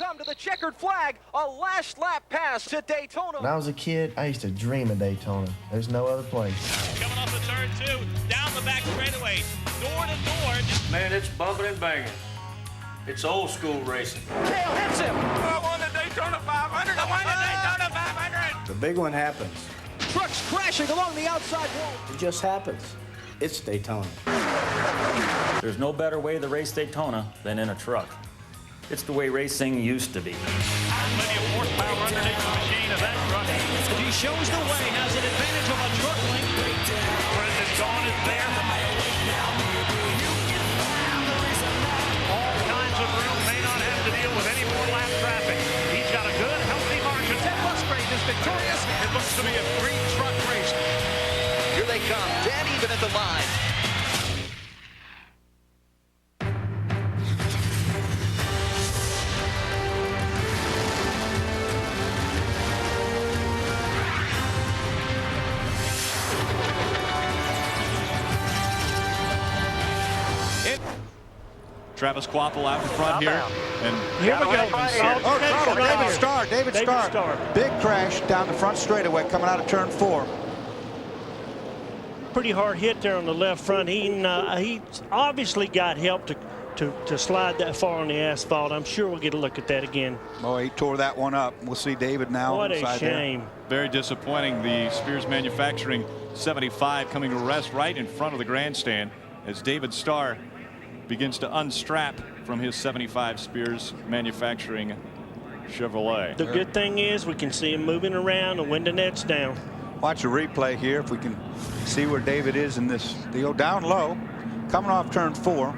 come to the checkered flag. A last lap pass to Daytona. When I was a kid, I used to dream of Daytona. There's no other place. Coming off the turn 2, down the back straightaway, door to door. Man, it's bumping and banging. It's old school racing. Tail hits him. I won the Daytona 500. I won the Daytona 500. The big one happens. Trucks crashing along the outside wall. It just happens. It's Daytona. There's no better way to race Daytona than in a truck. It's the way racing used to be. Plenty of horsepower underneath the machine of that truck. He shows the way, has an advantage of a truck link. Brendan Gaughan is there. All kinds of room, may not have to deal with any more lap traffic. He's got a good, healthy margin. Ted Musgrave is victorious. It looks to be a 3-truck race. Here they come, dead even at the line. Travis Quapple out in front here. And here we go. Trouble. David Starr. Big crash down the front straightaway coming out of turn 4. Pretty hard hit there on the left front. He obviously got help to slide that far on the asphalt. I'm sure we'll get a look at that again. Boy, he tore that one up. We'll see David now. What a shame. Very disappointing. The Spears Manufacturing 75 coming to rest right in front of the grandstand as David Starr begins to unstrap from his 75 Spears Manufacturing Chevrolet. The good thing is we can see him moving around and when the net's down. Watch the replay here if we can see where David is in this deal. Down low, coming off turn 4.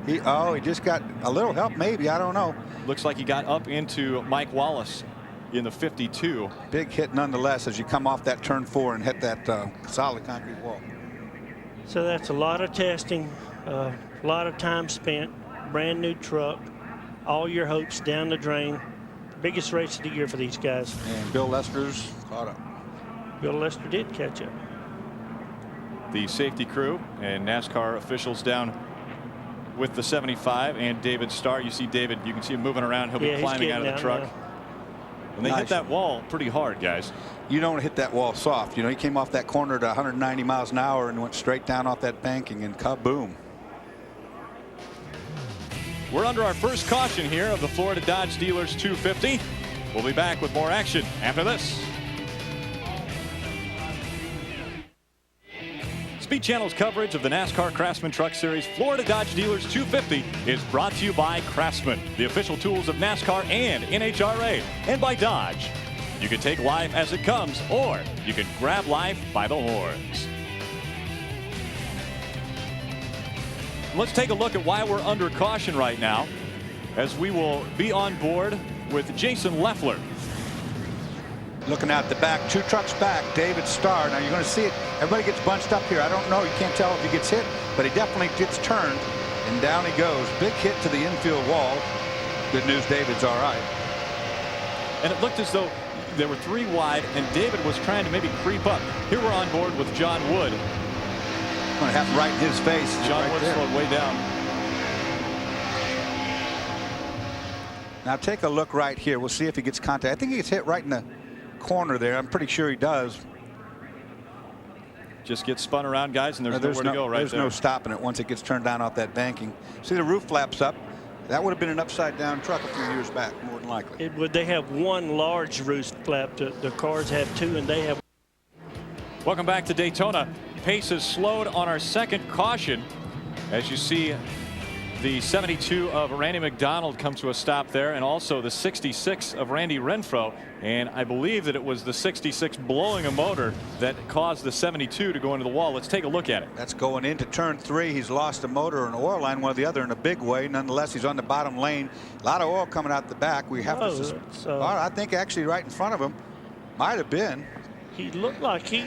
He just got a little help, maybe. I don't know. Looks like he got up into Mike Wallace in the 52. Big hit nonetheless as you come off that turn 4 and hit that solid concrete wall. So that's a lot of testing, a lot of time spent, brand new truck, all your hopes down the drain. Biggest race of the year for these guys. And Bill Lester's caught up. Bill Lester did catch up. The safety crew and NASCAR officials down with the 75 and David Starr. You see David, you can see him moving around. He'll be climbing out of the truck. And they hit that wall pretty hard, guys. You don't hit that wall soft. You know, he came off that corner at 190 miles an hour and went straight down off that banking and kaboom. We're under our first caution here of the Florida Dodge Dealers 250. We'll be back with more action after this. Speed Channel's coverage of the NASCAR Craftsman Truck Series Florida Dodge Dealers 250 is brought to you by Craftsman, the official tools of NASCAR and NHRA, and by Dodge. You can take life as it comes, or you can grab life by the horns. Let's take a look at why we're under caution right now, as we will be on board with Jason Leffler. Looking out the back, 2 trucks back, David Starr. Now you're going to see it. Everybody gets bunched up here. I don't know. You can't tell if he gets hit, but he definitely gets turned, and down he goes. Big hit to the infield wall. Good news, David's all right. And it looked as though there were 3 wide, and David was trying to maybe creep up. Here we're on board with John Wood. Going to happen right in his face. John right Wood there. slowed way down. Now take a look right here. We'll see if he gets contact. I think he gets hit right in the corner there. I'm pretty sure he does. Just get spun around, guys, and there's nowhere to go right there. There's no stopping it once it gets turned down off that banking. See the roof flaps up. That would have been an upside down truck a few years back, more than likely. Would they have one large roof flap? The cars have 2 and they have. Welcome back to Daytona. Pace has slowed on our second caution. As you see, the 72 of Randy McDonald come to a stop there, and also the 66 of Randy Renfro. And I believe that it was the 66 blowing a motor that caused the 72 to go into the wall. Let's take a look at it. That's going into turn 3. He's lost a motor and oil line, one or the other, in a big way. Nonetheless, he's on the bottom lane. A lot of oil coming out the back. We have to. I think actually right in front of him might have been. He looked like he.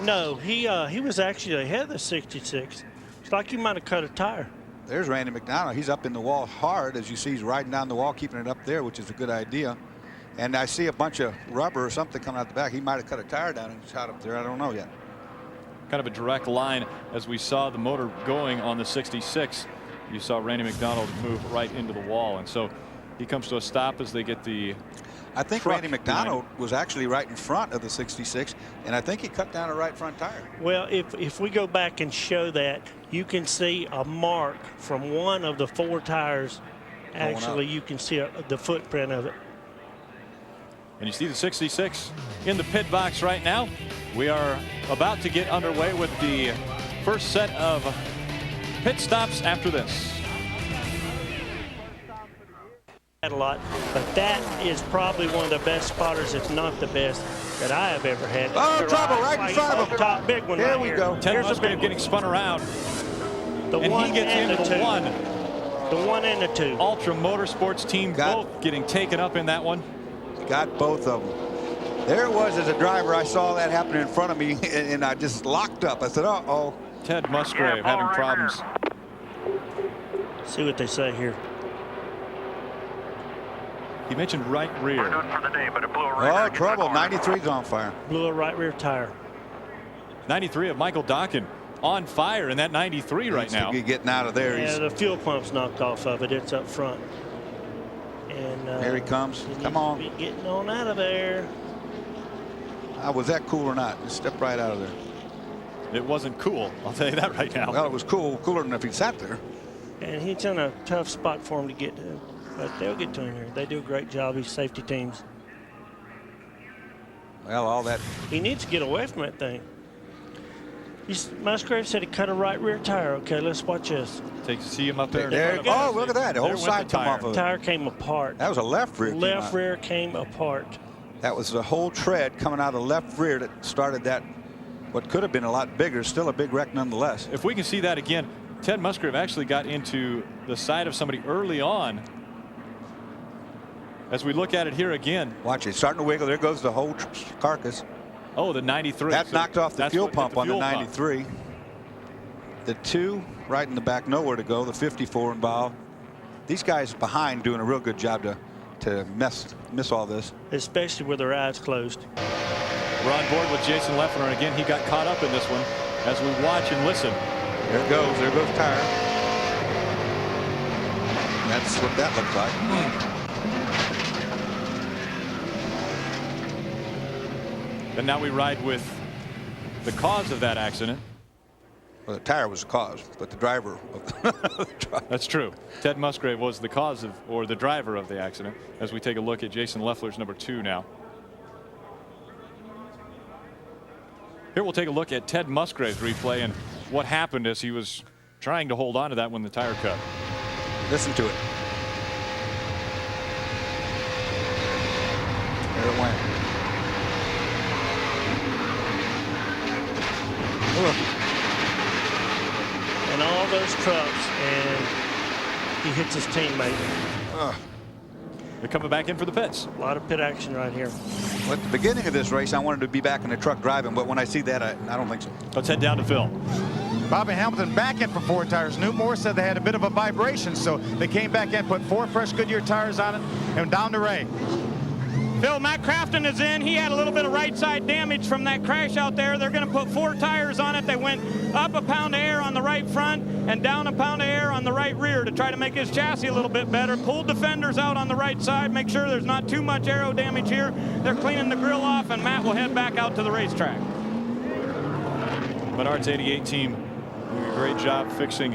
No, he was actually ahead of the 66. It's like he might have cut a tire. There's Randy McDonald. He's up in the wall hard. As you see, he's riding down the wall, keeping it up there, which is a good idea. And I see a bunch of rubber or something coming out the back. He might have cut a tire down and shot up there. I don't know yet. Kind of a direct line as we saw the motor going on the 66. You saw Randy McDonald move right into the wall. And so He comes to a stop as they get the. I think truck Randy McDonald was actually right in front of the 66, and I think he cut down a right front tire. Well, if we go back and show that, you can see a mark from one of the 4 tires. Actually, you can see the footprint of it. And you see the 66 in the pit box right now. We are about to get underway with the first set of pit stops after this. A lot, but that is probably one of the best spotters, if not the best, that I have ever had. Oh, trouble right in front of him. Top big one. Here right we here. go. Ted Here's Musgrave getting spun around. And he gets into the 1. The 1 and the 2. Ultra Motorsports team both getting taken up in that one. Got both of them. There it was as a driver. I saw that happen in front of me, and I just locked up. I said, uh-oh. Ted Musgrave having problems. See what they say here. He mentioned right rear. Oh, trouble. 93's on fire. Blew a right rear tire. 93 of Michael Dockin on fire in that 93 right now. He's getting out of there. Yeah, the fuel pump's knocked off of it. It's up front. And here he comes. Come on. Be getting on out of there. Was that cool or not? Just step right out of there. It wasn't cool. I'll tell you that right now. Well, it was cool. Cooler than if he sat there. And he's in a tough spot for him to get to. But they'll get to him here. They do a great job, these safety teams. Well, all that. He needs to get away from that thing. Musgrave said he cut a right rear tire. Okay, let's watch this. See him up there. There. Oh, look at that. The whole side come off of it. Tire came apart. That was a left rear. Left rear came apart. That was the whole tread coming out of the left rear that started that. What could have been a lot bigger. Still a big wreck nonetheless. If we can see that again, Ted Musgrave actually got into the side of somebody early on. As we look at it here again. Watch it. Starting to wiggle. There goes the whole carcass. Oh, the 93. That knocked off the fuel pump on the 93. The 2 right in the back, nowhere to go. The 54 involved. These guys behind doing a real good job to miss all this. Especially with their eyes closed. We're on board with Jason Leffler, and again, he got caught up in this one as we watch and listen. There it goes. There goes the tire. That's what that looks like. And now we ride with the cause of that accident. Well, the tire was the cause, but the driver of the truck. That's true. Ted Musgrave was the cause of, or the driver of the accident, as we take a look at Jason Leffler's number 2 now. Here we'll take a look at Ted Musgrave's replay and what happened as he was trying to hold on to that when the tire cut. Listen to it. There it went. And all those trucks, and he hits his teammate. They're coming back in for the pits. A lot of pit action right here. Well, at the beginning of this race, I wanted to be back in the truck driving, but when I see that, I don't think so. Let's head down to Phil. Bobby Hamilton back in for 4 tires. Newmore said they had a bit of a vibration, so they came back in, put 4 fresh Goodyear tires on it, and down to Ray. Phil, Matt Craftsman is in. He had a little bit of right side damage from that crash out there. They're going to put 4 tires on it. They went up a pound of air on the right front and down a pound of air on the right rear to try to make his chassis a little bit better. Pulled the fenders out on the right side, make sure there's not too much aero damage here. They're cleaning the grill off, and Matt will head back out to the racetrack. Menard's 88 team doing a great job fixing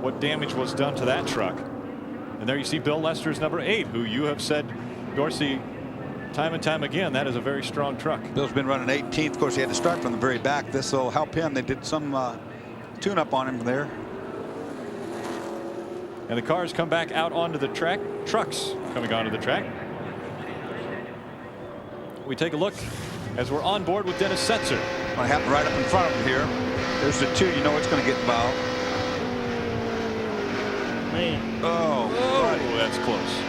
what damage was done to that truck. And there you see Bill Lester's number 8, who you have said, Dorsey, time and time again, that is a very strong truck. Bill's been running 18th. Of course, he had to start from the very back. This will help him. They did some tune-up on him there. And the cars come back out onto the track. Trucks coming onto the track. We take a look as we're on board with Dennis Setzer. It's going to happen right up in front of him here. There's the 2. You know it's going to get involved. Man. Oh, that's close.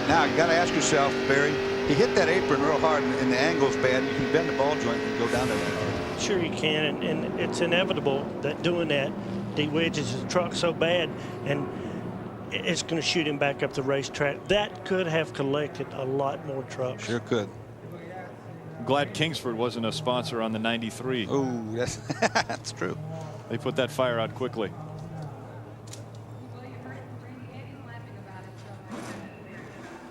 Now, you got to ask yourself, Barry, he hit that apron real hard, and the angle's bad. You can bend the ball joint and go down there that hard. Sure you can, and it's inevitable that doing that de-wedges his truck so bad, and it's going to shoot him back up the racetrack. That could have collected a lot more trucks. Sure could. I'm glad Kingsford wasn't a sponsor on the 93. Oh, yes, that's true. They put that fire out quickly.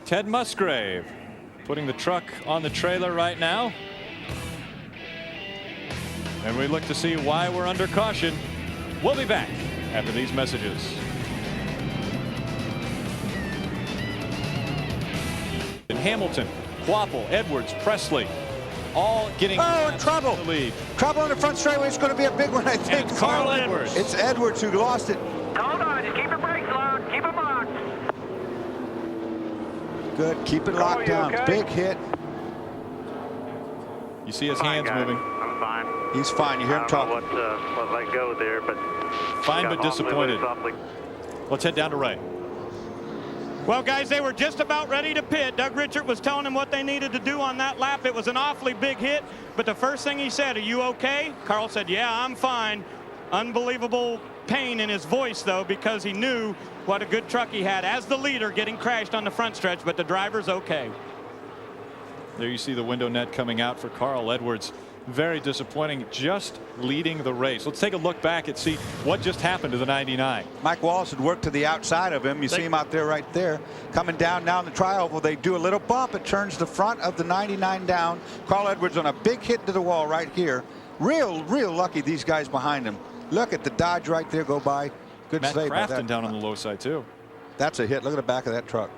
Ted Musgrave putting the truck on the trailer right now. And we look to see why we're under caution. We'll be back after these messages. Hamilton, Quapple, Edwards, Presley, all getting trouble. the lead. Trouble on the front straightaway. It's going to be a big one, I think. And Carl Edwards. It's Edwards who lost it. Hold on, just keep your brakes locked. Keep them locked. Good. Keep it locked down. Okay? Big hit. You see his hands moving. I'm fine. He's fine. You hear him talking. What let go there, but Fine but disappointed. Let's head down to Ray. Well, guys, they were just about ready to pit. Doug Richert was telling them what they needed to do on that lap. It was an awfully big hit, but the first thing he said, "Are you okay?" Carl said, "Yeah, I'm fine." Unbelievable pain in his voice, though, because he knew what a good truck he had as the leader getting crashed on the front stretch, but the driver's okay. There you see the window net coming out for Carl Edwards. Very disappointing, just leading the race. Let's take a look back and see what just happened to the 99. Mike Wallace had worked to the outside of him. You see him out there right there. Coming down now in the trioval, they do a little bump. It turns the front of the 99 down. Carl Edwards on a big hit to the wall right here. Real lucky these guys behind him. Look at the Dodge right there go by. Good Matt save by Craftsman that. down on the low side, too. That's a hit. Look at the back of that truck.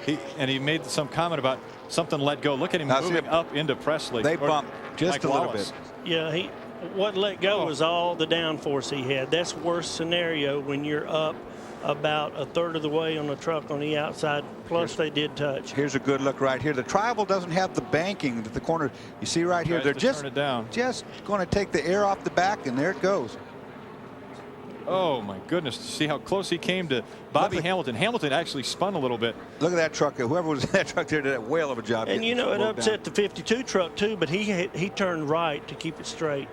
He made some comment about something let go. Look at him moving up into Presley. They bumped just Mike a little Wallace. bit. Yeah, what let go was all the downforce he had. That's worst scenario when you're up about a third of the way on the truck on the outside. Plus they did touch. Here's a good look right here. The tribal doesn't have the banking at the corner. You see right here, they're just going to take the air off the back, and there it goes. Oh my goodness, see how close he came to Bobby Hamilton. Hamilton actually spun a little bit. Look at that truck. Whoever was in that truck there did a whale of a job. And you know, it upset the 52 truck too, but he turned right to keep it straight.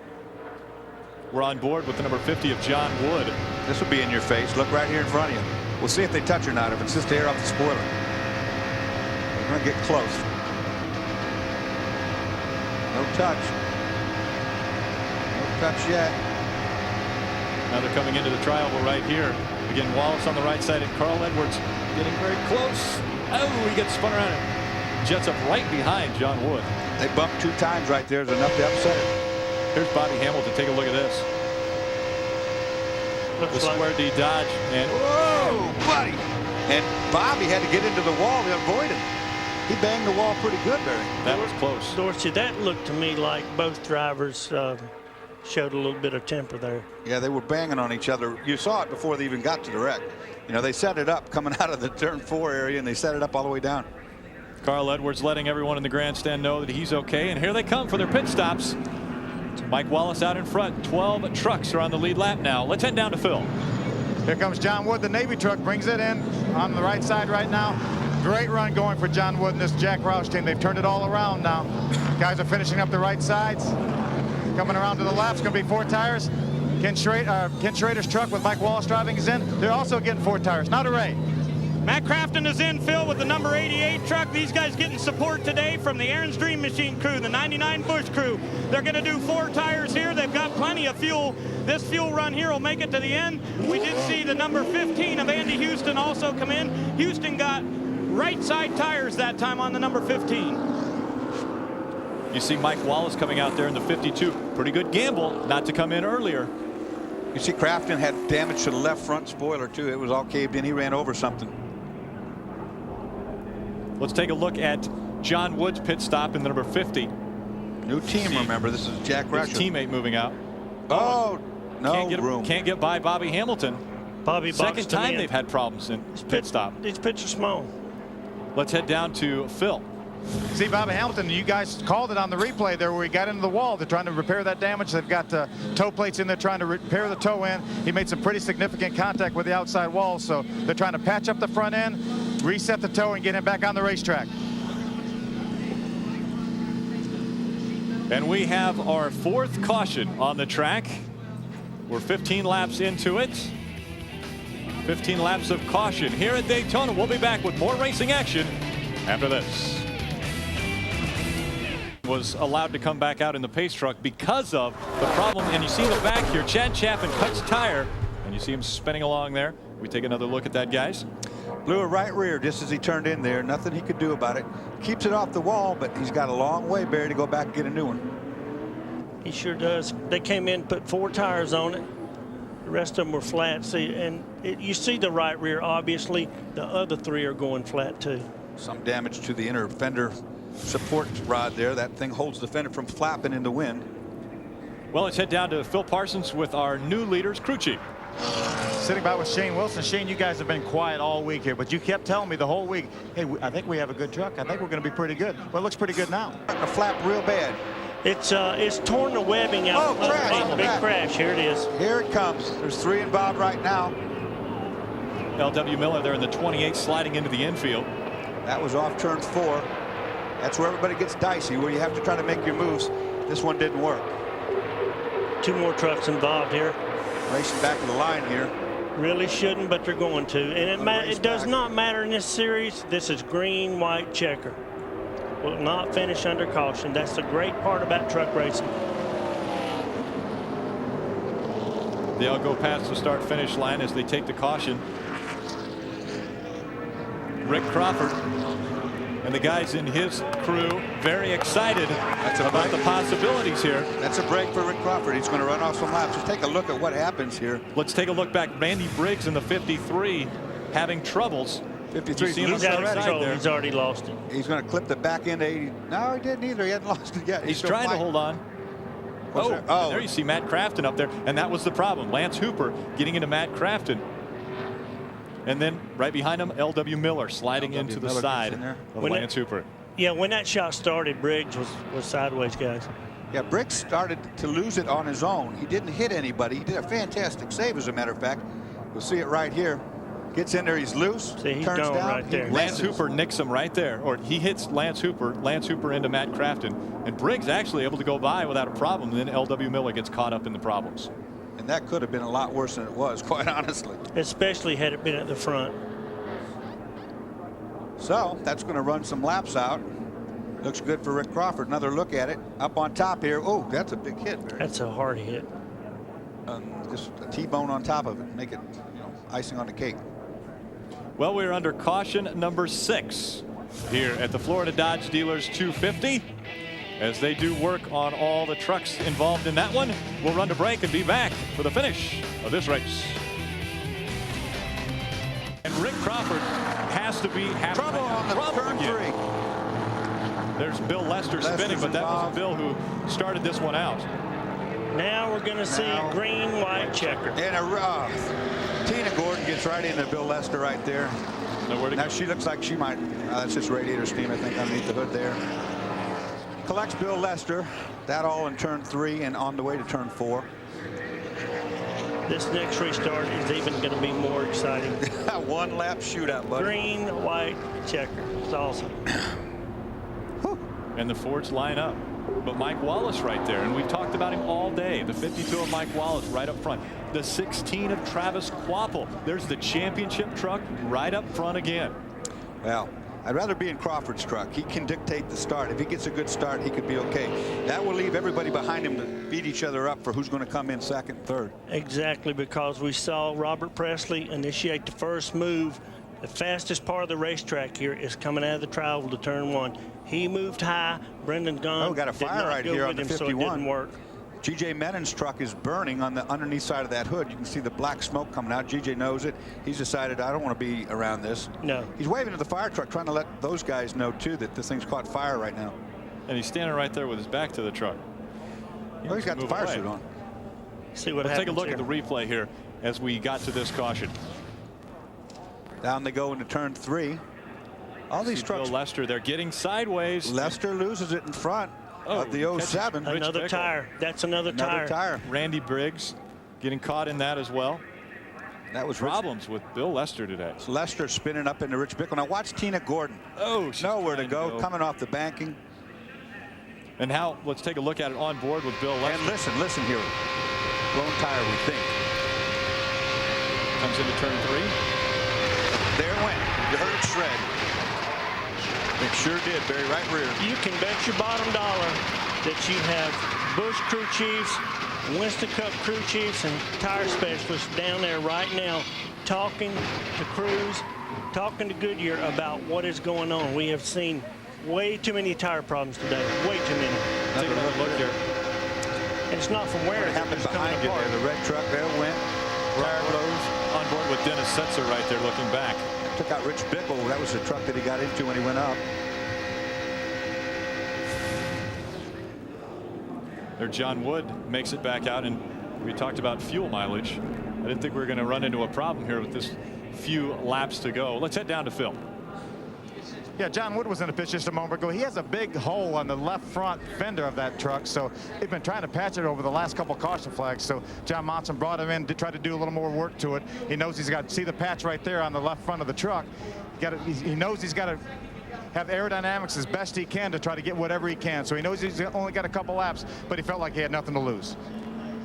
We're on board with the number 50 of John Wood. This will be in your face. Look right here in front of you. We'll see if they touch or not. If it's just air off the spoiler. We're going to get close. No touch. No touch yet. Now they're coming into the trioval right here. Again, Wallace on the right side and Carl Edwards getting very close. Oh, he gets spun around and jets up right behind John Wood. They bumped 2 times right there. There's enough to upset it. Here's Bobby Hamilton. Take a look at this. The Square D Dodge. And whoa, buddy. And Bobby had to get into the wall to avoid him. He banged the wall pretty good, Barry. That was close. Dorsey, that looked to me like both drivers showed a little bit of temper there. Yeah, they were banging on each other. You saw it before they even got to the wreck. You know, they set it up coming out of the turn 4 area, and they set it up all the way down. Carl Edwards letting everyone in the grandstand know that he's okay. And here they come for their pit stops. Mike Wallace out in front. 12 trucks are on the lead lap now. Let's head down to Phil. Here comes John Wood. The Navy truck brings it in on the right side right now. Great run going for John Wood and this Jack Roush team. They've turned it all around now. Guys are finishing up the right sides. Coming around to the left, it's going to be 4 tires. Ken Schrader's truck with Mike Wallace driving is in. They're also getting 4 tires. Now to Ray. Matt Crafton is in, Phil, with the number 88 truck. These guys getting support today from the Aaron's Dream Machine crew, the 99 Bush crew. They're going to do 4 tires here. They've got plenty of fuel. This fuel run here will make it to the end. We did see the number 15 of Andy Houston also come in. Houston got right side tires that time on the number 15. You see Mike Wallace coming out there in the 52. Pretty good gamble not to come in earlier. You see Crafton had damage to the left front spoiler too. It was all caved in. He ran over something. Let's take a look at John Wood's pit stop in the number 50. New team, remember. This is Jack Roush. His teammate moving out. Oh, no room. Can't get by Bobby Hamilton. Second time they've had problems in pit stop. These pits are small. Let's head down to Phil. See, Bobby Hamilton, you guys called it on the replay there where he got into the wall. They're trying to repair that damage. They've got toe plates in there trying to repair the toe end. He made some pretty significant contact with the outside wall, so they're trying to patch up the front end, reset the toe, and get him back on the racetrack. And we have our 4th caution on the track. We're 15 laps into it. 15 laps of caution here at Daytona. We'll be back with more racing action after this. Was allowed to come back out in the pace truck because of the problem. And you see in the back here, Chad Chapman cuts tire, and you see him spinning along there. We take another look at that, guys. Blew a right rear just as he turned in there. Nothing he could do about it. Keeps it off the wall, but he's got a long way, Barry, to go back and get a new one. He sure does. They came in, put 4 tires on it. The rest of them were flat. See, and you see the right rear, obviously. The other 3 are going flat, too. Some damage to the inner fender support rod there. That thing holds the fender from flapping in the wind. Well, let's head down to Phil Parsons with our new leaders, crew chief. Sitting by with Shane Wilson. Shane, you guys have been quiet all week here, but you kept telling me the whole week, hey, I think we have a good truck. I think we're going to be pretty good. Well, it looks pretty good now. A flap real bad. It's torn the webbing out. Oh, crash. Big crash. Here it is. Here it comes. There's 3 involved right now. L.W. Miller there in the 28 sliding into the infield. That was off turn 4. That's where everybody gets dicey, where you have to try to make your moves. This one didn't work. 2 more trucks involved here. Racing back to the line here. Really shouldn't, but they're going to. And it does not matter in this series. This is green, white, checker. Will not finish under caution. That's the great part about truck racing. They'll go past the start-finish line as they take the caution. Rick Crawford and the guys in his crew very excited about the possibilities here. That's a break for Rick Crawford. He's going to run off some laps. Just take a look at what happens here. Let's take a look back. Randy Briggs in the 53 having troubles. 53. He's out of control. He's already lost it. He's going to clip the back end 80. No, he didn't either. He hadn't lost it yet. He's trying to hold on. There you see Matt Crafton up there, and that was the problem. Lance Hooper getting into Matt Crafton. And then right behind him, L.W. Miller sliding into the side of Lance Hooper. Yeah, when that shot started, Briggs was sideways, guys. Yeah, Briggs started to lose it on his own. He didn't hit anybody. He did a fantastic save, as a matter of fact. We'll see it right here. Gets in there, he's loose. See, he's turns going down. right there. Lance Hooper nicks him right there, or he hits Lance Hooper into Matt Crafton, and Briggs actually able to go by without a problem. And then L.W. Miller gets caught up in the problems. And that could have been a lot worse than it was, quite honestly. Especially had it been at the front. So that's going to run some laps out. Looks good for Rick Crawford. Another look at it. Up on top here. Oh, that's a big hit, Barry. That's a hard hit. Just a T-bone on top of it. Make it, icing on the cake. Well, we're under caution number 6 here at the Florida Dodge Dealers 250. As they do work on all the trucks involved in that one. We'll run to break and be back for the finish of this race. And Rick Crawford has to be having trouble on the turn 3. There's Bill Lester spinning, but that wasn't Bill who started this one out. Now we're going to see green, white, checker. And Tina Gordon gets right into Bill Lester right there. Now she looks like she might, that's just radiator steam, I think, underneath the hood there. Collects Bill Lester. That all in turn 3 and on the way to turn 4. This next restart is even going to be more exciting. 1 lap shootout, buddy. Green, white, checker. It's awesome. And the Fords line up. But Mike Wallace right there, and we've talked about him all day. The 52 of Mike Wallace right up front. The 16 of Travis Quapple. There's the championship truck right up front again. Well, I'd rather be in Crawford's truck. He can dictate the start. If he gets a good start, he could be okay. That will leave everybody behind him to beat each other up for who's going to come in second, third. Exactly, because we saw Robert Presley initiate the first move. The fastest part of the racetrack here is coming out of the travel to turn 1. He moved high. Brendan Gunn got a fire right here on the 51. So it didn't work. GJ Menon's truck is burning on the underneath side of that hood. You can see the black smoke coming out. GJ knows it. He's decided, I don't want to be around this. No. He's waving to the fire truck, trying to let those guys know too that this thing's caught fire right now. And he's standing right there with his back to the truck. He's got the fire suit on. See what Let's happens. take a look here. at the replay here as we got to this caution. Down they go into turn 3. All these trucks. Bill Lester, they're getting sideways. Lester loses it in front of the 07. Another tire. That's another tire. Randy Briggs getting caught in that as well. That was problems with Bill Lester today. So Lester spinning up into Rich Bickle. Now watch Tina Gordon. Nowhere to go. Coming off the banking. And how, let's take a look at it on board with Bill Lester. And listen here. Blown tire, we think. Comes into turn 3. There it went. You heard it shred. It sure did, Barry, right rear. You can bet your bottom dollar that you have Busch crew chiefs, Winston Cup crew chiefs, and tire specialists down there right now talking to crews talking to Goodyear about what is going on. We have seen way too many tire problems today. Way too many. Take another look here. And it's not from where What happened behind you there? The red truck there went. Tire blows. On board with Dennis Setzer right there looking back. Took out Rich Bickle. That was the truck that he got into when he went up. There, John Wood makes it back out, and we talked about fuel mileage. I didn't think we were going to run into a problem here with this few laps to go. Let's head down to Phil. Yeah, John Wood was in the pit just a moment ago. He has a big hole on the left front fender of that truck, so they've been trying to patch it over the last couple caution flags. So John Monson brought him in to try to do a little more work to it. He knows he's got to see the patch right there on the left front of the truck. He knows he's got to have aerodynamics as best he can to try to get whatever he can. So he knows he's only got a couple laps, but he felt like he had nothing to lose.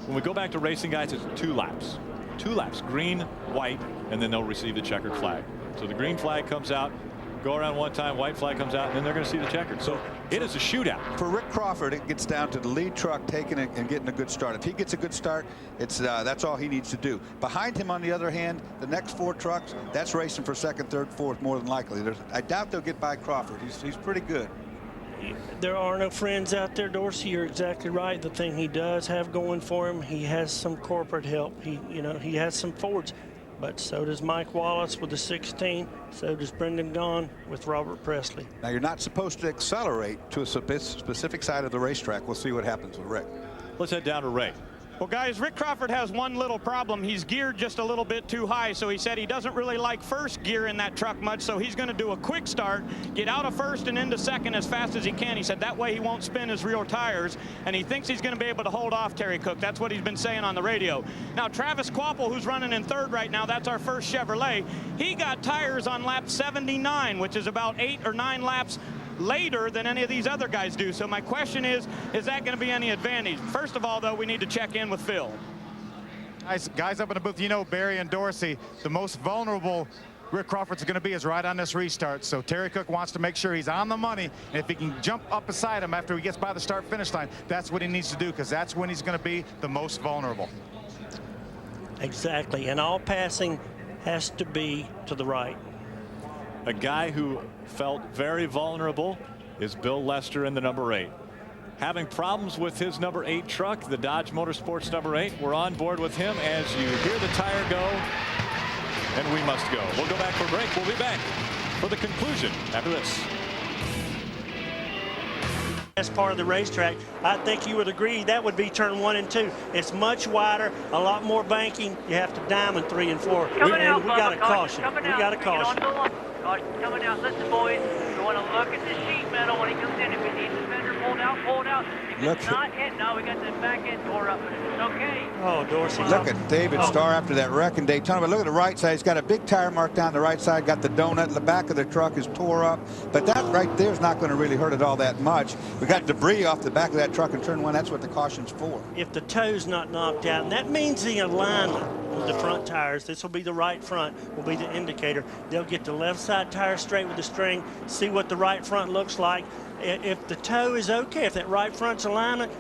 When we go back to racing, guys, it's 2 laps. 2 laps, green, white, and then they'll receive the checkered flag. So the green flag comes out, go around one time, white flag comes out, and then they're going to see the checkered. So it is a shootout. For Rick Crawford, it gets down to the lead truck taking it and getting a good start. If he gets a good start, it's that's all he needs to do. Behind him, on the other hand, the next 4 trucks, that's racing for second, third, fourth, more than likely. I doubt they'll get by Crawford. He's pretty good. There are no friends out there, Dorsey. You're exactly right. The thing he does have going for him, he has some corporate help. He has some Fords. But so does Mike Wallace with the 16. So does Brendan Gaughan with Robert Presley. Now, you're not supposed to accelerate to a specific side of the racetrack. We'll see what happens with Rick. Let's head down to Ray. Well, guys, Rick Crawford has one little problem. He's geared just a little bit too high, so he said he doesn't really like first gear in that truck much, so he's going to do a quick start, get out of first and into second as fast as he can. He said that way he won't spin his rear tires, and he thinks he's going to be able to hold off Terry Cook. That's what he's been saying on the radio. Now, Travis Quapple, who's running in third right now, that's our first Chevrolet. He got tires on lap 79, which is about 8 or 9 laps later than any of these other guys do. So my question is that going to be any advantage? First of all, though, we need to check in with Phil. Guys up in the booth, you know, Barry and Dorsey, the most vulnerable Rick Crawford's going to be is right on this restart. So Terry Cook wants to make sure he's on the money. And if he can jump up beside him after he gets by the start-finish line, that's what he needs to do, because that's when he's going to be the most vulnerable. Exactly. And all passing has to be to the right. A guy who felt very vulnerable is Bill Lester in the number 8. Having problems with his number 8 truck, the Dodge Motorsports number 8. We're on board with him as you hear the tire go, and we must go. We'll go back for a break. We'll be back for the conclusion after this. As part of the racetrack, I think you would agree that would be turn 1 and 2. It's much wider, a lot more banking. You have to diamond 3 and 4. We got a caution. We got a caution. Coming out. Listen, boys, we want to look at the sheet metal when he comes in. If he needs the fender pulled out. If it's not hit, no, we got the back end tore up, but it's okay. Oh, Dorsey. Look at David Starr after that wreck in Daytona. But look at the right side. He's got a big tire mark down the right side. Got the donut. The back of the truck is tore up. But that right there is not going to really hurt it all that much. We got debris off the back of that truck in turn 1. That's what the caution's for. If the toe's not knocked out, and that means the alignment of the front tires, this will be the right front, will be the indicator. They'll get the left side tire straight with the string, see what the right front looks like. If the toe is okay, if that right front's alignment,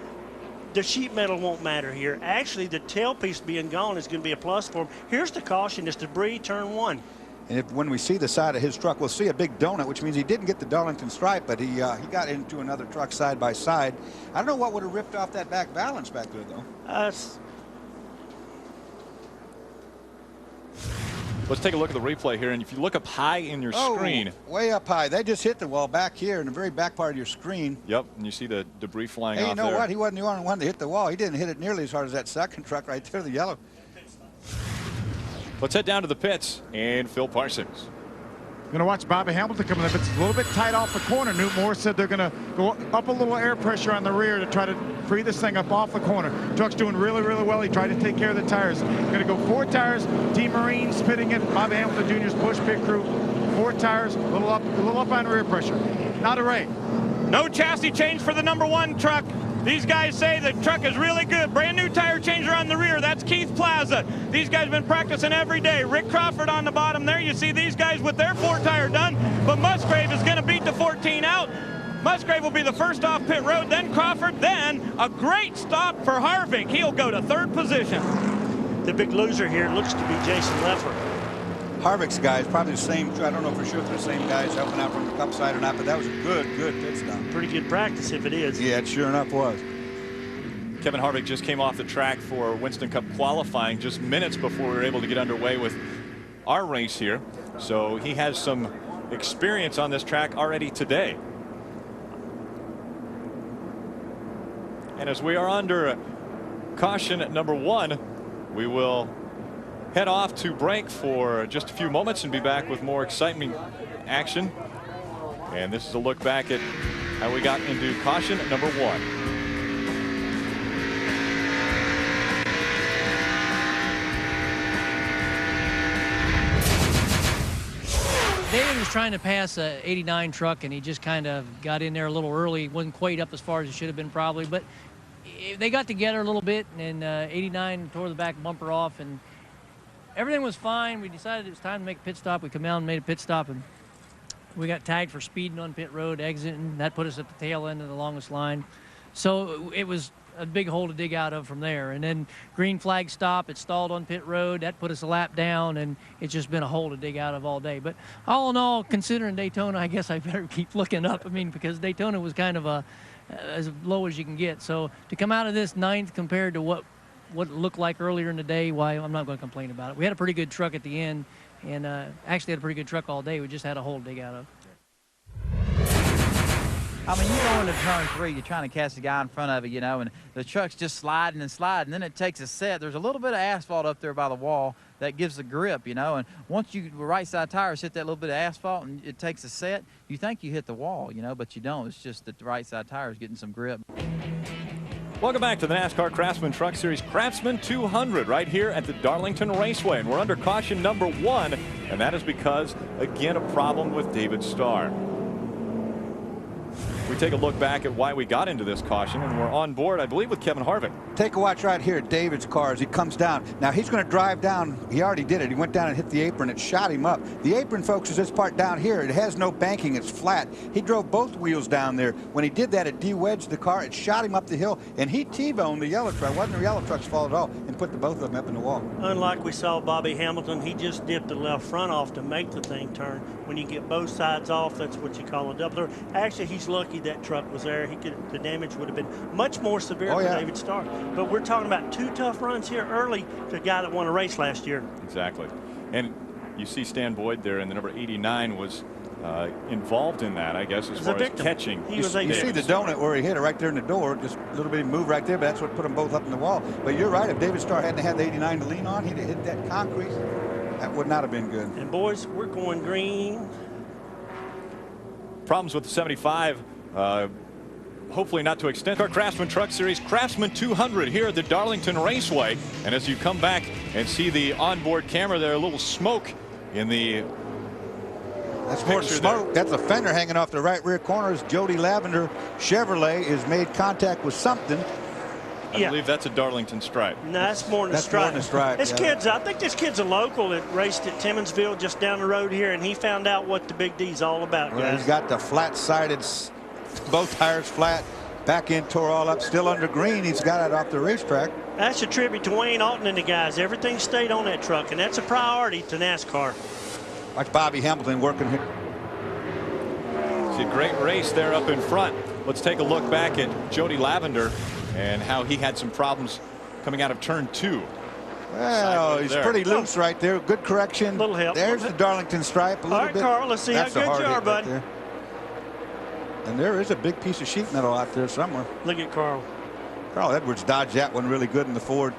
the sheet metal won't matter here. Actually, the tailpiece being gone is going to be a plus for him. Here's the caution, it's debris, turn 1. And when we see the side of his truck, we'll see a big donut, which means he didn't get the Darlington stripe, but he got into another truck side by side. I don't know what would have ripped off that back balance back there, though. Let's take a look at the replay here, and if you look up high in your screen. Way up high. They just hit the wall back here in the very back part of your screen. Yep, and you see the debris flying off there. Hey, you know what? He wasn't the only one to hit the wall. He didn't hit it nearly as hard as that second truck right there, the yellow. Let's head down to the pits and Phil Parsons. Going to watch Bobby Hamilton coming up. It's a little bit tight off the corner. Newt Moore said they're going to go up a little air pressure on the rear to try to free this thing up off the corner. Truck's doing really, really well. He tried to take care of the tires. Going to go 4 tires. Team Marines pitting it. Bobby Hamilton Jr.'s Bush pit crew. 4 tires, a little up on rear pressure. Not a Ray. No chassis change for the number 1 truck. These guys say the truck is really good. Brand new tire changer on the rear. That's Keith Plaza. These guys have been practicing every day. Rick Crawford on the bottom there. You see these guys with their 4 tire done. But Musgrave is going to beat the 14 out. Musgrave will be the first off pit road, then Crawford, then a great stop for Harvick. He'll go to 3rd position. The big loser here looks to be Jason Leffler. Harvick's guys, probably the same. I don't know for sure if they're the same guys helping out from the Cup side or not, but that was a good pit stop. Pretty good practice if it is. Yeah, it sure enough was. Kevin Harvick just came off the track for Winston Cup qualifying just minutes before we were able to get underway with our race here. So he has some experience on this track already today. And as we are under caution at number 1, we will head off to break for just a few moments and be back with more exciting action. And this is a look back at how we got into caution at number 1. David was trying to pass a 89 truck, and he just kind of got in there a little early. Wasn't quite up as far as he should have been probably, but they got together a little bit, and 89 tore the back bumper off, and everything was fine. We decided it was time to make a pit stop. We come out and made a pit stop, and we got tagged for speeding on pit road, exiting. That put us at the tail end of the longest line. So it was a big hole to dig out of from there. And then green flag stop, it stalled on pit road. That put us a lap down, and it's just been a hole to dig out of all day. But all in all, considering Daytona, I guess I better keep looking up. I mean, because Daytona was kind of as low as you can get. So to come out of this 9th compared to what it looked like earlier in the day, why, I'm not going to complain about it. We had a pretty good truck at the end, and actually had a pretty good truck all day. We just had a hole to dig out of. I mean, you go into turn 3, you're trying to catch the guy in front of you, you know, and the truck's just sliding and sliding. Then it takes a set. There's a little bit of asphalt up there by the wall that gives the grip, you know, and once you right side tires hit that little bit of asphalt and it takes a set, you think you hit the wall, you know, but you don't. It's just that the right side tire is getting some grip. Welcome back to the NASCAR Craftsman Truck Series Craftsman 200 right here at the Darlington Raceway, and we're under caution number 1, and that is because, again, a problem with David Starr. We take a look back at why we got into this caution, and we're on board, I believe, with Kevin Harvick. Take a watch right here at David's car as he comes down. Now he's going to drive down. He already did it. He went down and hit the apron. It shot him up. The apron, folks, is this part down here. It has no banking. It's flat. He drove both wheels down there. When he did that, it de-wedged the car. It shot him up the hill, and he T-boned the yellow truck. It wasn't the yellow truck's fault at all, and put the both of them up in the wall. Unlike we saw Bobby Hamilton, he just dipped the left front off to make the thing turn. When you get both sides off, that's what you call a doubler. Actually, he's lucky that truck was there. The damage would have been much more severe for David Starr. But we're talking about 2 tough runs here early to a guy that won a race last year. Exactly. And you see Stan Boyd there, and the number 89 was involved in that, I guess, as far as catching. You see the donut where he hit it right there in the door, just a little bit of move right there, but that's what put them both up in the wall. But you're right, if David Starr hadn't had the 89 to lean on, he'd have hit that concrete. That would not have been good. And boys, we're going green. Problems with the 75. Hopefully not to extend our Craftsman Truck Series Craftsman 200 here at the Darlington Raceway. And as you come back and see the onboard camera there, a little smoke in the That's more smoke. That's a fender hanging off the right rear corner as Jody Lavender Chevrolet has made contact with something. I believe that's a Darlington stripe. No, that's more than a stripe. More than a stripe. This kid's, I think this kid's a local that raced at Timmonsville just down the road here, and he found out what the Big D's all about, Well, guys. he's got the flat-sided, both tires flat, back end tore all up, still under green. He's got it off the racetrack. That's a tribute to Wayne Alton and the guys. Everything stayed on that truck, and that's a priority to NASCAR. Watch Bobby Hamilton working here. See a great race there up in front. Let's take a look back at Jody Lavender and how he had some problems coming out of turn 2. Well, he's pretty loose right there. Good correction. Little help. There's the Darlington stripe. A little right, bit. Carl, let's see how That's good a hard you are, hit bud. Right there. And there is a big piece of sheet metal out there somewhere. Look at Carl. Carl Edwards dodged that one really good in the Ford.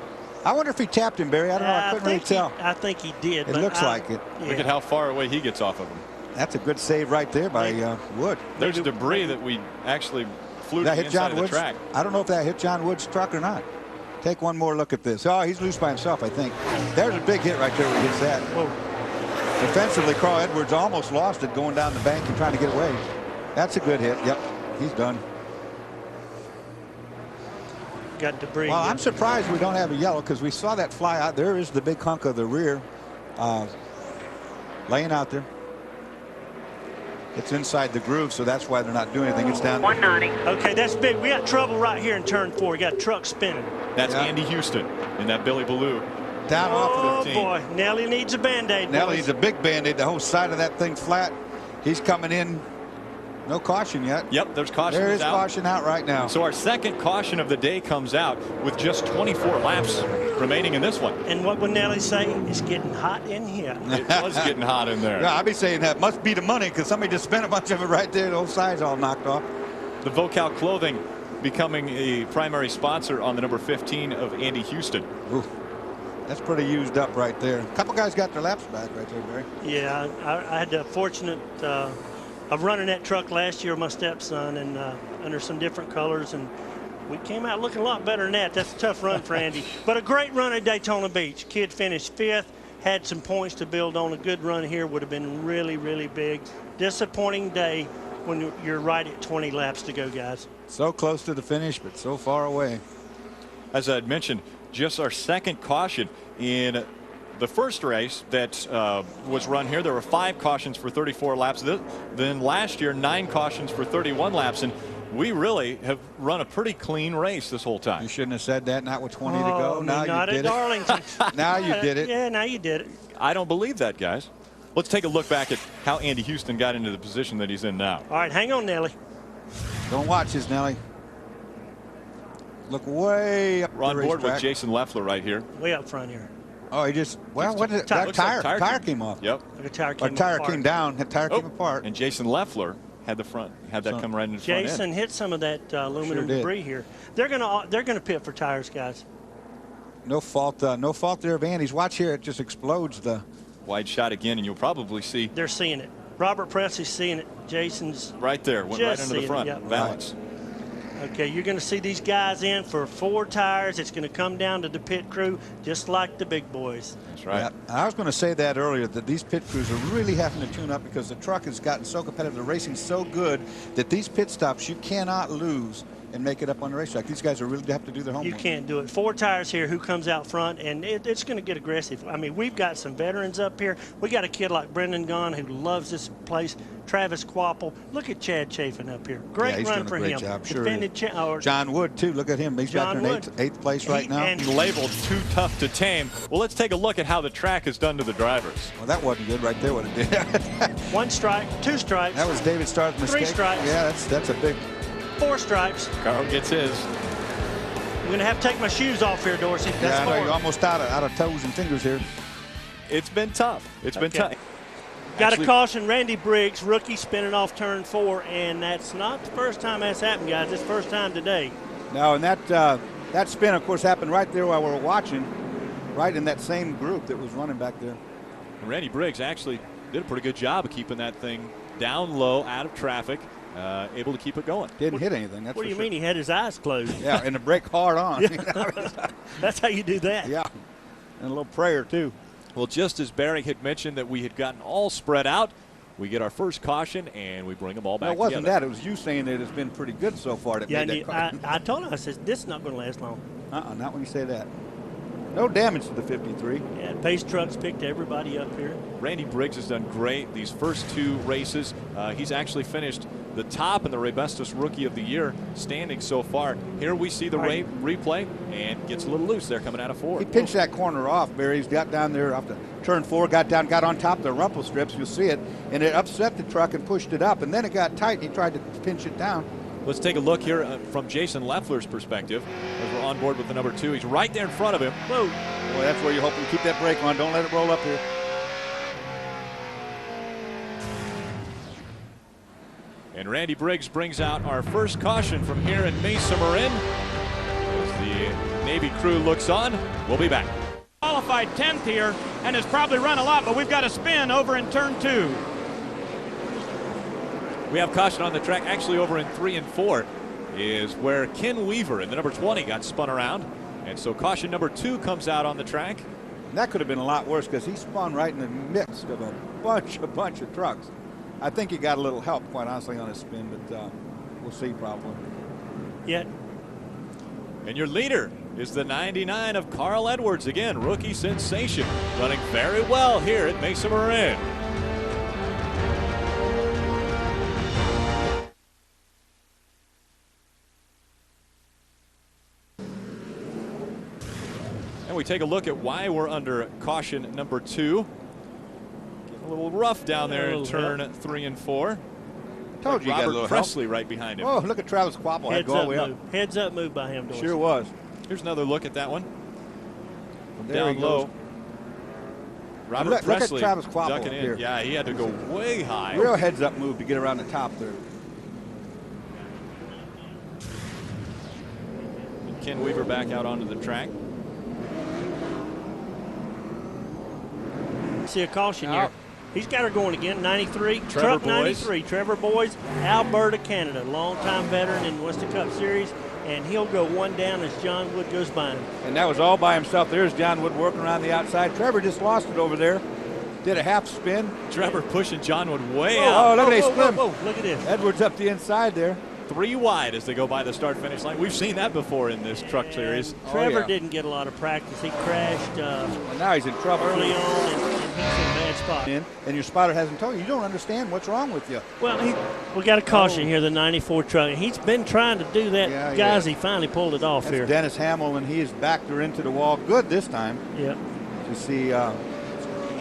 I wonder if he tapped him, Barry. I don't know. I couldn't really tell. I think he did. It looks like it. Yeah. Look at how far away he gets off of him. That's a good save right there by Wood. There's debris that we actually flew to That the hit inside John of the Woods. track. I don't know if that hit John Woods' truck or not. Take one more look at this. Oh, he's loose by himself, I think. There's a big hit right there where he hits that. Whoa. Defensively, Carl Edwards almost lost it going down the bank and trying to get away. That's a good hit. Yep, he's done. Got debris. Well, I'm surprised we don't have a yellow because we saw that fly out. There is the big hunk of the rear laying out there. It's inside the groove, so that's why they're not doing anything. It's down 190. Okay, that's big. We got trouble right here in turn 4. We got truck spinning. That's Andy Houston in that Billy Ballou. down off of the Oh, boy. Nelly needs a Band-Aid. Nelly needs a big Band-Aid. The whole side of that thing's flat. He's coming in. No caution yet. Yep, there's caution. There is caution out right now. So our second caution of the day comes out with just 24 laps remaining in this one. And what would Nelly say? It's getting hot in here. It was getting hot in there. Yeah, I'd be saying that must be the money because somebody just spent a bunch of it right there. Those sides all knocked off. The Vocal Clothing becoming a primary sponsor on the number 15 of Andy Houston. Ooh, that's pretty used up right there. A couple guys got their laps back right there, Barry. Yeah, I had the fortunate of running that truck last year with my stepson and under some different colors, and we came out looking a lot better than that. That's a tough run for Andy. But a great run at Daytona Beach. Kid finished 5th, had some points to build on. A good run here would have been really, really big. Disappointing day when you're right at 20 laps to go, guys. So close to the finish, but so far away. As I had mentioned, just our second caution in the first race that was run here. There were 5 cautions for 34 laps. Then last year, 9 cautions for 31 laps. And we really have run a pretty clean race this whole time. You shouldn't have said that. Not with 20 to go. Now not you at did Darlington. it. Now you did it. Yeah, now you did it. I don't believe that, guys. Let's take a look back at how Andy Houston got into the position that he's in now. All right, hang on, Nelly. Don't watch this, Nelly. Look way up. We're on board with Jason Leffler right here. Way up front here. Oh, he just, well, what did it? That tire came off. Yep. The tire came down. The tire came apart. And Jason Leffler had the front, had that come right in the front end. Jason hit some of that aluminum debris here. They're gonna pit for tires, guys. No fault there of Andy's. Watch here, it just explodes the wide shot again, and you'll probably see. They're seeing it. Robert Presley's seeing it. Jason's right there, went right into the front. Yep. Balance. Okay, you're going to see these guys in for 4 tires. It's going to come down to the pit crew, just like the big boys. That's right. Yeah, I was going to say that earlier, that these pit crews are really having to tune up because the truck has gotten so competitive. The racing's so good that these pit stops you cannot lose and make it up on the racetrack. These guys are really have to do their homework. You can't do it. 4 tires here. Who comes out front? And it's going to get aggressive. I mean, we've got some veterans up here. We got a kid like Brendan Gaughan who loves this place. Travis Quapple. Look at Chad Chafin up here. Great run for him. Job. Sure. John Wood too. Look at him. He's got in 8th place right now. And labeled too tough to tame. Well, let's take a look at how the track has done to the drivers. Well, that wasn't good right there. What it did. 1 strike, 2 strikes. That was David Starr's mistake. 3 strikes. Yeah, that's a big. 4 stripes. Carl gets his. I'm going to have to take my shoes off here, Dorsey. That's yeah, I know, 4. you're almost out of toes and fingers here. It's been tough. It's been tough. Got to caution Randy Briggs, rookie spinning off turn 4, and that's not the first time that's happened, guys. It's first time today. No, and that spin, of course, happened right there while we were watching, right in that same group that was running back there. Randy Briggs actually did a pretty good job of keeping that thing down low, out of traffic, able to keep it going. Didn't hit anything. That's what do you mean? He had his eyes closed. Yeah, and the brake hard on. That's how you do that. Yeah, and a little prayer too. Well, just as Barry had mentioned that we had gotten all spread out, we get our first caution and we bring them all back together. It wasn't together. that. It was you saying that it's been pretty good so far. That yeah, made that I told him, I said, this is not going to last long. Not when you say that. No damage to the 53. Yeah, Pace Trucks picked everybody up here. Randy Briggs has done great these first 2 races. He's actually finished the top in the Rebestos Rookie of the Year standing so far. Here we see the replay and gets a little loose there coming out of 4. He pinched that corner off, Barry. He's got down there off the turn 4, got on top of the rumple strips. You'll see it, and it upset the truck and pushed it up, and then it got tight. And he tried to pinch it down. Let's take a look here from Jason Leffler's perspective as we're on board with the number 2. He's right there in front of him. Whoa. Boy, that's where you hope you keep that brake on. Don't let it roll up here. And Randy Briggs brings out our first caution from here in Mesa Marin. As the Navy crew looks on, we'll be back. Qualified 10th here and has probably run a lot, but we've got a spin over in turn 2. We have caution on the track actually over in 3 and 4 is where Ken Weaver in the number 20 got spun around. And so caution number 2 comes out on the track. And that could have been a lot worse because he spun right in the midst of a bunch of trucks. I think he got a little help, quite honestly, on his spin, but we'll see probably. Yeah. And your leader is the 99 of Carl Edwards, again, rookie sensation, running very well here at Mesa Marin. And we take a look at why we're under caution number 2. Getting a little rough down there in turn 3 and 4. Told you got a little Robert Presley right behind him. Oh, look at Travis Quapple. Had to go all the way up. Heads up move by him, Dorsey. Sure was. Here's another look at that one. From There down he low. goes. Robert Presley look at Travis Quapple ducking in. here. Yeah, he had to go way high. Real heads up move to get around the top there. Ken Weaver back out onto the track. See a caution here. He's got her going again. 93, Trevor truck Boyes. 93. Trevor Boyes, Alberta, Canada, longtime veteran in Western Cup Series, and he'll go one down as John Wood goes by him. And that was all by himself. There's John Wood working around the outside. Trevor just lost it over there. Did a half spin. Trevor pushing John Wood way Oh, out. look at they split. Whoa, look at this. Edwards up the inside there. 3 wide as they go by the start-finish line. We've seen that before in this truck series. Trevor didn't get a lot of practice. He crashed Well, now he's in trouble. early on, and he's in a bad spot. And your spotter hasn't told you. You don't understand what's wrong with you. Well, we got a caution here, the 94 truck. He's been trying to do that, Yeah, guys. He finally pulled it off That's here. Dennis Hamill, and he has backed her into the wall good this time. Yep. To see, I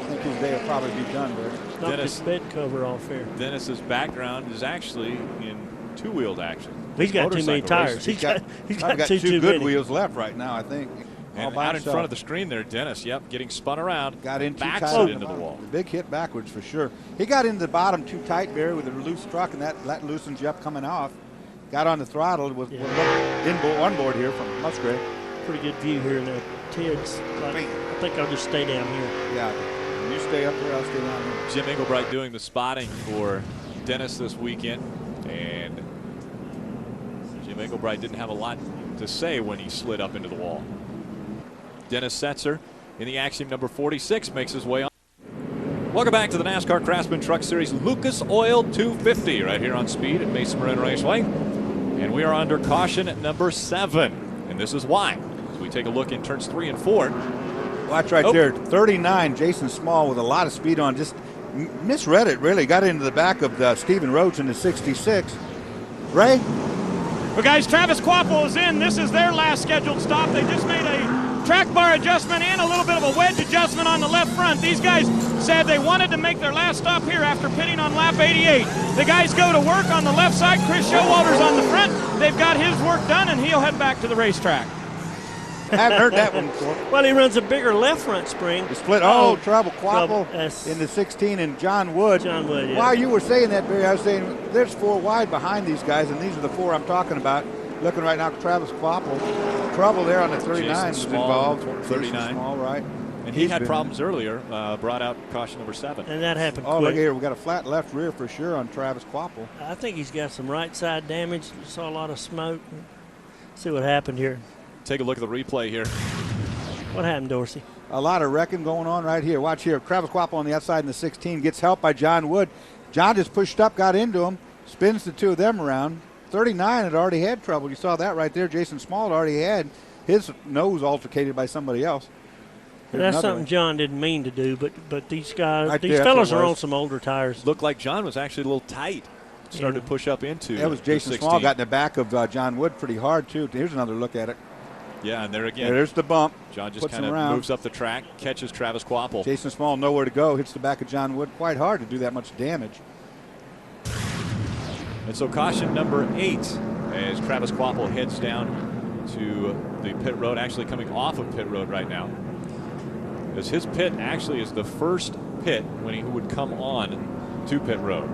think his day will probably be done, but Knocked his bed cover off here. Dennis's background is actually in two-wheeled action. He's got too many Motorcycle tires. racing. He's got two too good many. wheels left right now, I think. All And by out in himself. front of the screen there, Dennis, getting spun around. Got in too backs tight it into the wall. Big hit backwards for sure. He got into the bottom too tight, Barry, with a loose truck, and that loosens you up coming off. Got on the throttle with onboard here from Musgrave. Pretty good view here now. Ted's like, I think I'll just stay down here. Yeah, you stay up there, I'll stay down here. Jim Engelbright doing the spotting for Dennis this weekend, and Jim Engelbright didn't have a lot to say when he slid up into the wall. Dennis Setzer in the action number 46 makes his way on. Welcome back to the NASCAR Craftsman Truck Series Lucas Oil 250 right here on Speed at Mesa Marin Raceway. And we are under caution at number 7. And this is why. As we take a look in turns 3 and 4. Watch right there, 39, Jason Small with a lot of speed on, just misread it really, got into the back of Stephen Rhodes in the 66. Ray? Well, guys, Travis Quapple is in. This is their last scheduled stop. They just made a track bar adjustment and a little bit of a wedge adjustment on the left front. These guys said they wanted to make their last stop here after pitting on lap 88. The guys go to work on the left side. Chris Showalter's on the front. They've got his work done, and he'll head back to the racetrack. I haven't heard that one before. Well, he runs a bigger left front spring. The split, Trouble Quapple in the 16 and John Wood. John Wood, yeah. While you were saying that, Barry, I was saying there's 4 wide behind these guys, and these are the 4 I'm talking about. Looking right now, Travis Quapple. Trouble there on the 39 was involved. 39. Small, right. And he had problems earlier, brought out caution number 7. And that happened quick. quick. Look here, we got a flat left rear for sure on Travis Quapple. I think he's got some right side damage. Saw a lot of smoke. See what happened here. Take a look at the replay here. What happened, Dorsey? A lot of wrecking going on right here. Watch here. Travis Quapple on the outside in the 16 gets help by John Wood. John just pushed up, got into him, spins the 2 of them around. 39 had already had trouble. You saw that right there. Jason Small had already had his nose altercated by somebody else. That's something John didn't mean to do, but these guys, Right these there, fellas that's what are it on was. some older tires. Looked like John was actually a little tight. Started to push up into That was Jason the Small 16. got in the back of John Wood pretty hard, too. Here's another look at it. Yeah, and there again. There's the bump. John just Puts kind him of around. moves up the track, catches Travis Quapple. Jason Small nowhere to go. Hits the back of John Wood. Quite hard to do that much damage. And so caution number 8 as Travis Quapple heads down to the pit road, actually coming off of pit road right now. As his pit actually is the first pit when he would come on to pit road.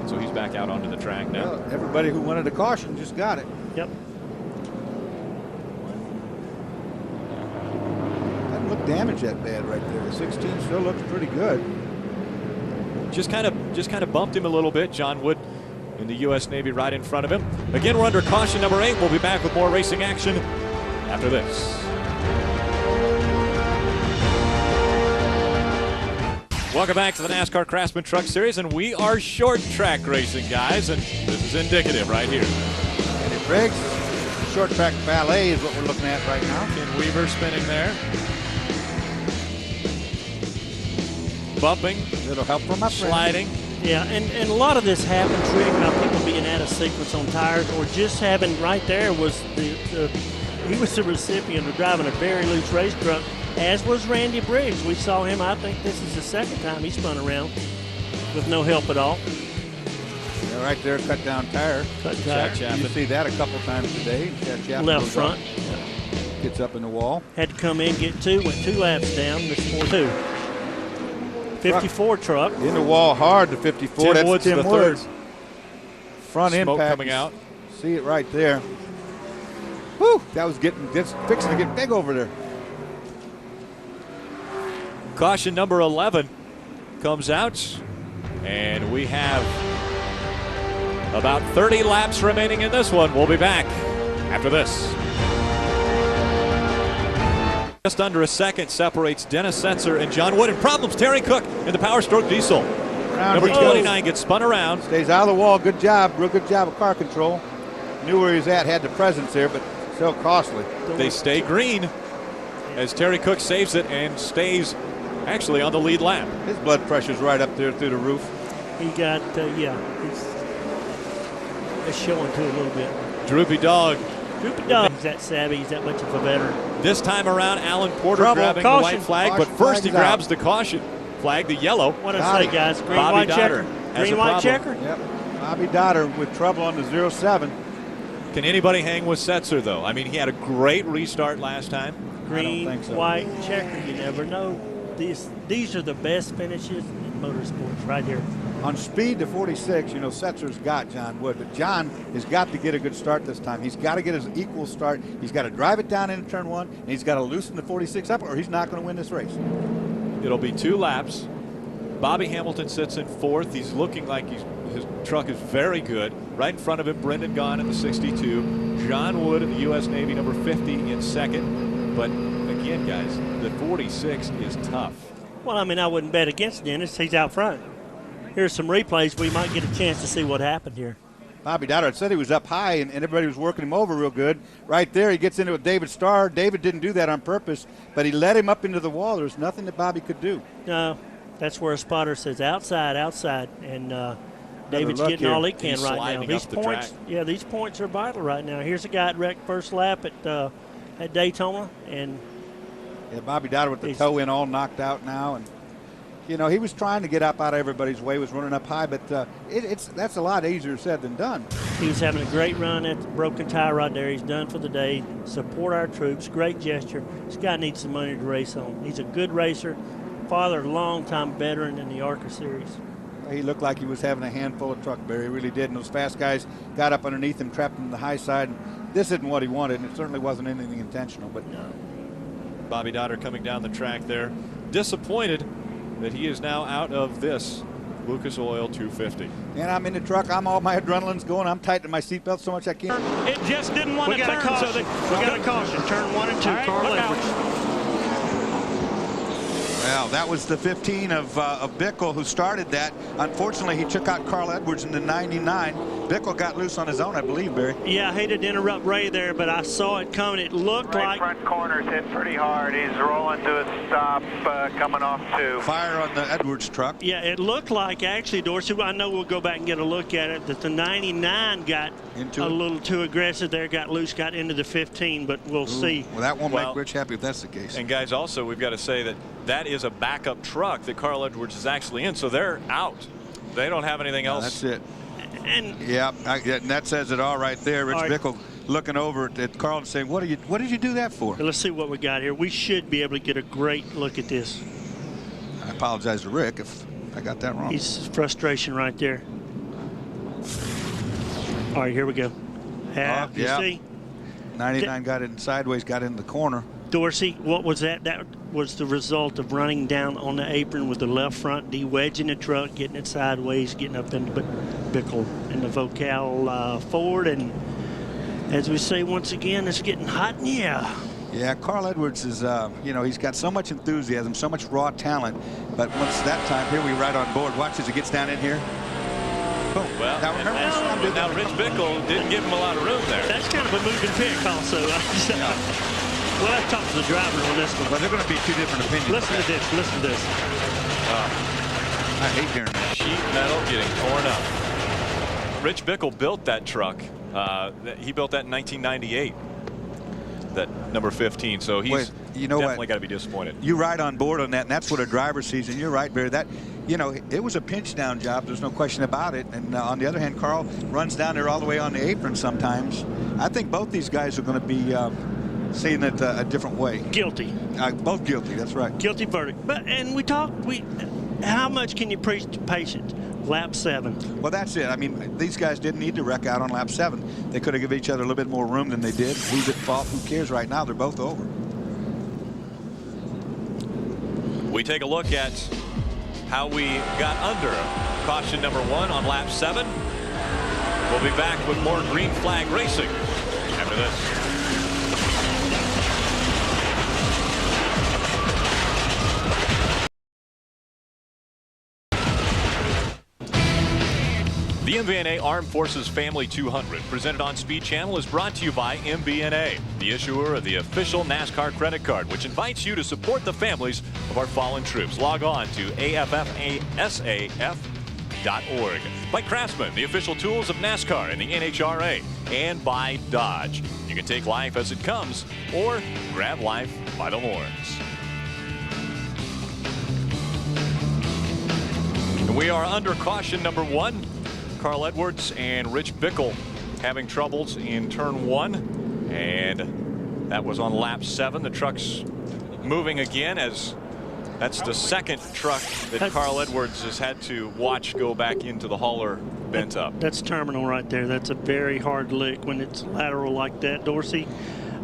So he's back out onto the track now. Well, everybody who wanted a caution just got it. Yep. Doesn't look damaged that bad right there. The 16 still looks pretty good. Just kind of bumped him a little bit. John Wood in the U.S. Navy right in front of him. Again, we're under caution number 8. We'll be back with more racing action after this. Welcome back to the NASCAR Craftsman Truck Series, and we are short track racing, guys, and this is indicative right here. And it breaks. Short track ballet is what we're looking at right now. Ken Weaver spinning there. Bumping. Little help from my friend. Sliding. Yeah, and a lot of this happens, Rick, about people being out of sequence on tires, or just having right there was the he was the recipient of driving a very loose race truck, as was Randy Briggs. We saw him, I think this is the second time he spun around with no help at all. Yeah, right there, cut down tire. Cut tire. You see that a couple times today. Left front. Gets up in the wall. Had to come in, get two, went 2 laps down, missed more two. 54 truck. In the wall hard, the 54. Tim Woods, the third. Front Smoke impact coming out. See it right there. Whew, that was fixing to get big over there. Caution number 11 comes out, and we have about 30 laps remaining in this one. We'll be back after this. Just under a second separates Dennis Setzer and John Wood. And problems, Terry Cook in the Power Stroke Diesel. Number 29 gets spun around. Stays out of the wall. Good job. Real good job of car control. Knew where he was at, had the presence there, but still costly. They stay green as Terry Cook saves it and stays actually on the lead lap. His blood pressure's right up there through the roof. He got, it's showing to a little bit. Droopy Dog. Droopy Dog. He's that savvy. He's that much of a veteran. This time around, Alan Porter Trouble. grabbing Caution. the white flag, Caution but first he flag is grabs the caution flag, the yellow. What did I say, guys? Green, Bobby white, Dotter checker. has Green, a white, problem. checker. Yep. Bobby Dotter with trouble on the 07. Can anybody hang with Setzer, though? I mean, he had a great restart last time. Green, think so. white, checker. You never know. These are the best finishes in motorsports right here. On speed to 46, you know, Setzer's got John Wood, but John has got to get a good start this time. He's got to get his equal start. He's got to drive it down into turn 1, and he's got to loosen the 46 up, or he's not going to win this race. It'll be 2 laps. Bobby Hamilton sits in 4th. He's looking like his truck is very good. Right in front of him, Brendan Gaughan in the 62. John Wood in the U.S. Navy, number 50, in 2nd. But again, guys, the 46 is tough. Well, I mean, I wouldn't bet against Dennis. He's out front. Here's some replays. We might get a chance to see what happened here. Bobby Dotter said he was up high, and everybody was working him over real good. Right there, he gets into with David Starr. David didn't do that on purpose, but he led him up into the wall. There's nothing that Bobby could do. No, that's where a spotter says outside, outside, and David's getting all he can right now. These points, these points are vital right now. Here's a guy that wrecked first lap at Daytona, and Bobby Dotter with the toe in, all knocked out now, and you know, he was trying to get up out of everybody's way, was running up high, but that's a lot easier said than done. He was having a great run at the broken tire right there. He's done for the day. Support our troops. Great gesture. This guy needs some money to race on. He's a good racer. Father, long-time veteran in the ARCA series. He looked like he was having a handful of truck, Barry. He really did. And those fast guys got up underneath him, trapped him on the high side. This isn't what he wanted, and it certainly wasn't anything intentional. But no. Bobby Dotter coming down the track there. Disappointed that he is now out of this Lucas Oil 250. And I'm in the truck. All my adrenaline's going. I'm tightening my seatbelt so much I can't. It just didn't want to turn. We got a caution. Turn 1 and 2. Right, Carl Edwards. Well, that was the 15 of Bickle who started that. Unfortunately, he took out Carl Edwards in the 99. Bickle got loose on his own, I believe, Barry. Yeah, I hated to interrupt Ray there, but I saw it coming. It looked like front corner's hit pretty hard. He's rolling to a stop, coming off 2. Fire on the Edwards truck. Yeah, it looked like, actually, Dorsey, I know we'll go back and get a look at it, that the 99 got little too aggressive there, got loose, got into the 15, but we'll see. Well, that won't make Rich happy if that's the case. And, guys, also, we've got to say that that is a backup truck that Carl Edwards is actually in, so they're out. They don't have anything else. That's it. And and that says it all right there. Rich Bickle looking over at Carl and saying, what did you do that for? Let's see what we got here. We should be able to get a great look at this. I apologize to Rick if I got that wrong. He's frustration right there. All right, here we go. You see? 99 got in sideways, got in the corner. Dorsey, what was that? That was the result of running down on the apron with the left front, de-wedging the truck, getting it sideways, getting up into Bickle in the Vocal Ford. And as we say once again, it's getting hot in the air. Yeah, Carl Edwards is, you know, he's got so much enthusiasm, so much raw talent. But once that time, here we right on board. Watch as he gets down in here. Boom. Well, now Rich Bickle didn't give him a lot of room there. That's kind of a moving pick also. We'll have to talk to the driver on this one. Well, they're going to be two different opinions. Listen to this. Listen to this. I hate hearing that. Sheet metal getting torn up. Rich Bickle built that truck. He built that in 1998. that number 15. So he's definitely got to be disappointed. You're right on board on that, and that's what a driver sees. And you're right, Barry. That, it was a pinch down job. There's no question about it. And on the other hand, Carl runs down there all the way on the apron sometimes. I think both these guys are going to be seeing it a different way. Guilty. Both guilty. That's right. Guilty verdict. How much can you preach to patience? Lap 7. Well, that's it. I mean, these guys didn't need to wreck out on lap 7. They could have given each other a little bit more room than they did. Who's at fault? Who cares right now? They're both over. We take a look at how we got under caution number 1 on lap 7. We'll be back with more green flag racing after this. The MBNA Armed Forces Family 200, presented on Speed Channel, is brought to you by MBNA, the issuer of the official NASCAR credit card, which invites you to support the families of our fallen troops. Log on to AFFASAF.org. By Craftsman, the official tools of NASCAR and the NHRA. And by Dodge. You can take life as it comes or grab life by the horns. And we are under caution number 1. Carl Edwards and Rich Bickle having troubles in turn 1, and that was on lap 7. The truck's moving again, as that's the second truck that Carl Edwards has had to watch go back into the hauler bent up. That's terminal right there. That's a very hard lick when it's lateral like that, Dorsey.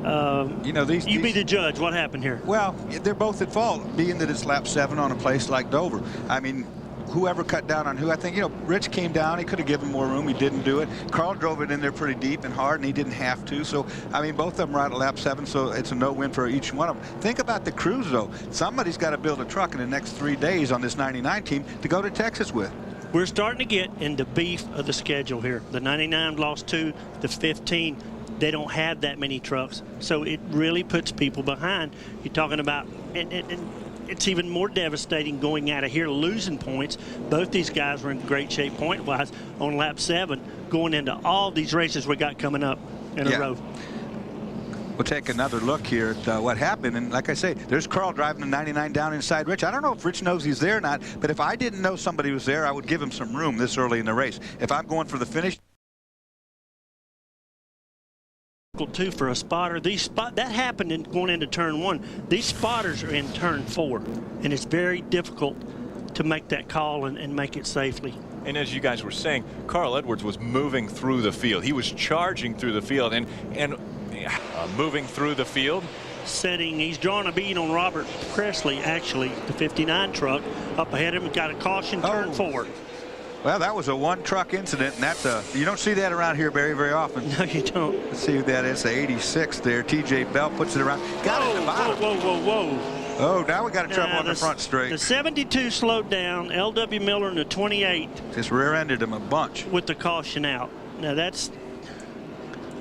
You be the judge. What happened here? Well, they're both at fault, being that it's lap 7 on a place like Dover. I mean, whoever cut down on who, I think, Rich came down. He could have given more room. He didn't do it. Carl drove it in there pretty deep and hard, and he didn't have to. So, I mean, both of them are out at lap 7, so it's a no-win for each one of them. Think about the crews, though. Somebody's got to build a truck in the next 3 days on this 99 team to go to Texas with. We're starting to get into beef of the schedule here. The 99 lost 2, the 15. They don't have that many trucks, so it really puts people behind. You're talking about, and it's even more devastating going out of here losing points. Both these guys were in great shape point-wise on lap 7, going into all these races we got coming up in a row. We'll take another look here at what happened. And like I say, there's Carl driving the 99 down inside Rich. I don't know if Rich knows he's there or not, but if I didn't know somebody was there, I would give him some room this early in the race. If I'm going for the finish. Too for a spotter. That happened going into turn 1. These spotters are in turn 4, and it's very difficult to make that call and make it safely. And as you guys were saying, Carl Edwards was moving through the field. He was charging through the field and moving through the field. He's drawing a bead on Robert Presley, actually, the 59 truck up ahead of him. Got a caution, turn 4. Well, that was a one-truck incident, and you don't see that around here very often. No, you don't. Let's see who that is. The 86 there. TJ Bell puts it around. Got it in the bottom. Whoa. Oh, now we got a trouble on the front straight. The 72 slowed down. L.W. Miller and the 28. Just rear-ended him a bunch. With the caution out. Now, that's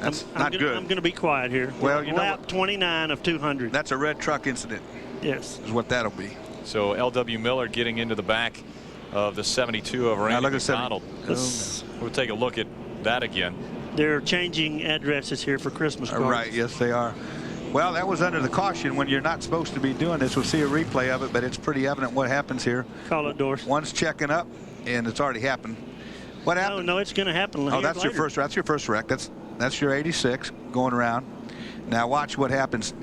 not good. I'm going to be quiet here. Well, lap 29 of 200. That's a red truck incident. Yes. Is what that'll be. So L.W. Miller getting into the back of the 72 of Randy McDonald. We'll take a look at that again. They're changing addresses here for Christmas cards. Right, yes, they are. Well, that was under the caution when you're not supposed to be doing this. We'll see a replay of it, but it's pretty evident what happens here. Call it, Dorsey. One's checking up, and it's already happened. What happened? No, it's going to happen later. Oh, that's your first wreck. That's your 86 going around. Now watch what happens.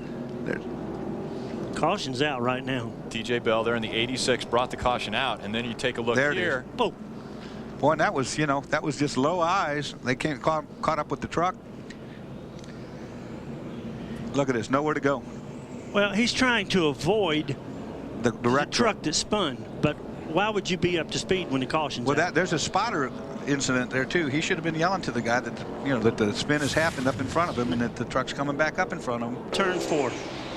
Caution's out right now. TJ Bell there in the 86 brought the caution out, and then you take a look there here. Boom. Boy, that was, that was just low eyes. They can't caught up with the truck. Look at this, nowhere to go. Well, he's trying to avoid the truck that spun, but why would you be up to speed when the caution's out? There's a spotter incident there too. He should have been yelling to the guy that that the spin has happened up in front of him and that the truck's coming back up in front of him. Turn 4.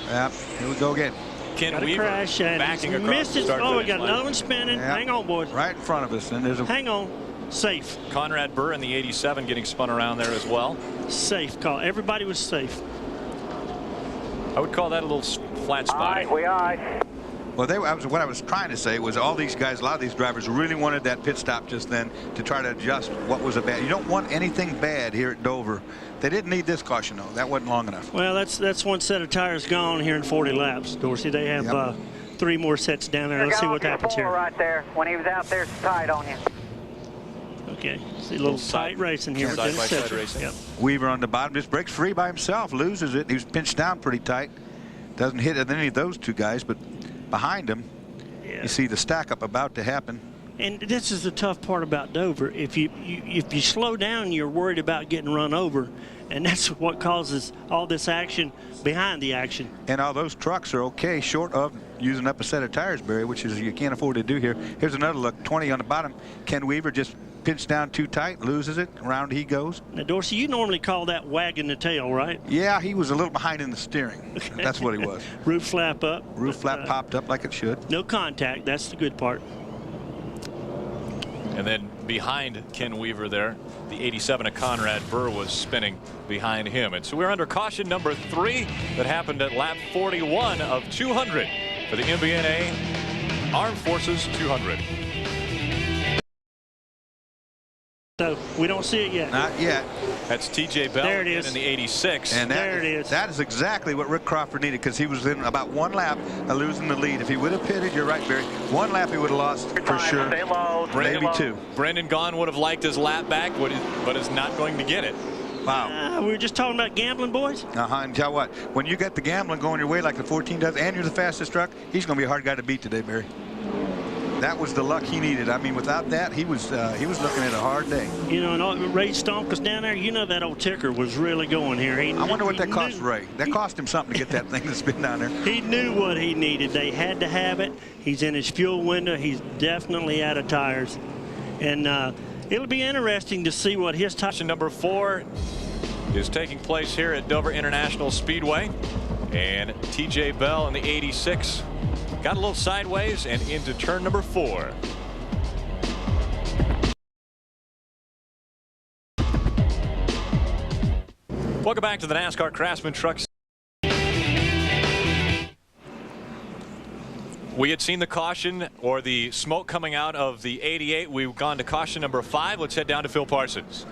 Yep, here we go again. Ken Weaver crash and backing across missed it. Oh, we got another one spinning. Yep. Hang on, boys. Right in front of us. And there's a hang on. Safe. Conrad Burr in the 87 getting spun around there as well. Safe call. Everybody was safe. I would call that a little flat spot. We aye. Well, what I was trying to say was all these guys, a lot of these drivers really wanted that pit stop just then to try to adjust what was a bad. You don't want anything bad here at Dover. They didn't need this caution, though. That wasn't long enough. Well, that's one set of tires gone here in 40 laps, Dorsey. They have 3 more sets down there. Let's see what happens here. Right there, when he was out there, tight on you. Okay, see a little tight racing here. Side racing. Yep. Weaver on the bottom just breaks free by himself, loses it. He was pinched down pretty tight. Doesn't hit any of those two guys, but behind him, you see the stack up about to happen. And this is the tough part about Dover. If you slow down, you're worried about getting run over, and that's what causes all this action behind the action. And all those trucks are okay, short of using up a set of tires, Barry, which is you can't afford to do here. Here's another look, 20 on the bottom. Ken Weaver just pinched down too tight, loses it, around he goes. Now, Dorsey, you normally call that wagging the tail, right? Yeah, he was a little behind in the steering. That's what he was. Roof flap up. Roof flap popped up like it should. No contact, that's the good part. And then behind Ken Weaver there, the 87 of Conrad Burr was spinning behind him. And so we're under caution number 3 that happened at lap 41 of 200 for the MBNA Armed Forces 200. So we don't see it yet. Not yet. That's T.J. Bell There it is. in the 86. And there it is. That is exactly what Rick Crawford needed, because he was in about 1 lap of losing the lead. If he would have pitted, you're right, Barry, 1 lap he would have lost for sure. Stay low, maybe 2. Brendan Gaughan would have liked his lap back, but is not going to get it. Wow. We were just talking about gambling, boys. And tell what, when you get the gambling going your way like the 14 does, and you're the fastest truck, he's going to be a hard guy to beat today, Barry. That was the luck he needed. I mean, without that, he was looking at a hard day. You know, and Ray Stomp was down there. You know that old ticker was really going here. I wonder what that cost Ray. That cost him something to get that thing to spin down there. He knew what he needed. They had to have it. He's in his fuel window. He's definitely out of tires. And it'll be interesting to see what his tire. Number 4 is taking place here at Dover International Speedway. And T.J. Bell in the 86 got a little sideways and into turn number 4. Welcome back to the NASCAR Craftsman Trucks. We had seen the caution or the smoke coming out of the 88. We've gone to caution number 5. Let's head down to Phil Parsons.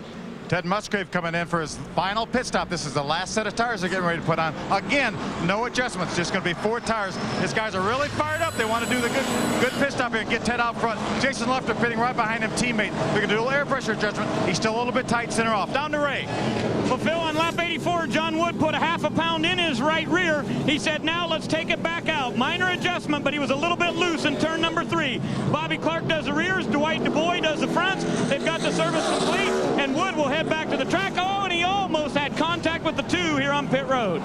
Ted Musgrave coming in for his final pit stop. This is the last set of tires they're getting ready to put on. Again, no adjustments, just going to be 4 tires. These guys are really fired up. They want to do the good pit stop here and get Ted out front. Jason Lefter pitting right behind him, teammate. They're going to do a little air pressure adjustment. He's still a little bit tight, center off. Down to Ray. Well, Phil, on lap 84, John Wood put a ½ a pound in his right rear. He said, now let's take it back out. Minor adjustment, but he was a little bit loose in turn number 3. Bobby Clark does the rears. Dwight DuBois does the fronts. They've got the service complete, and Wood will head back to the track. Oh, and he almost had contact with the 2 here on pit road.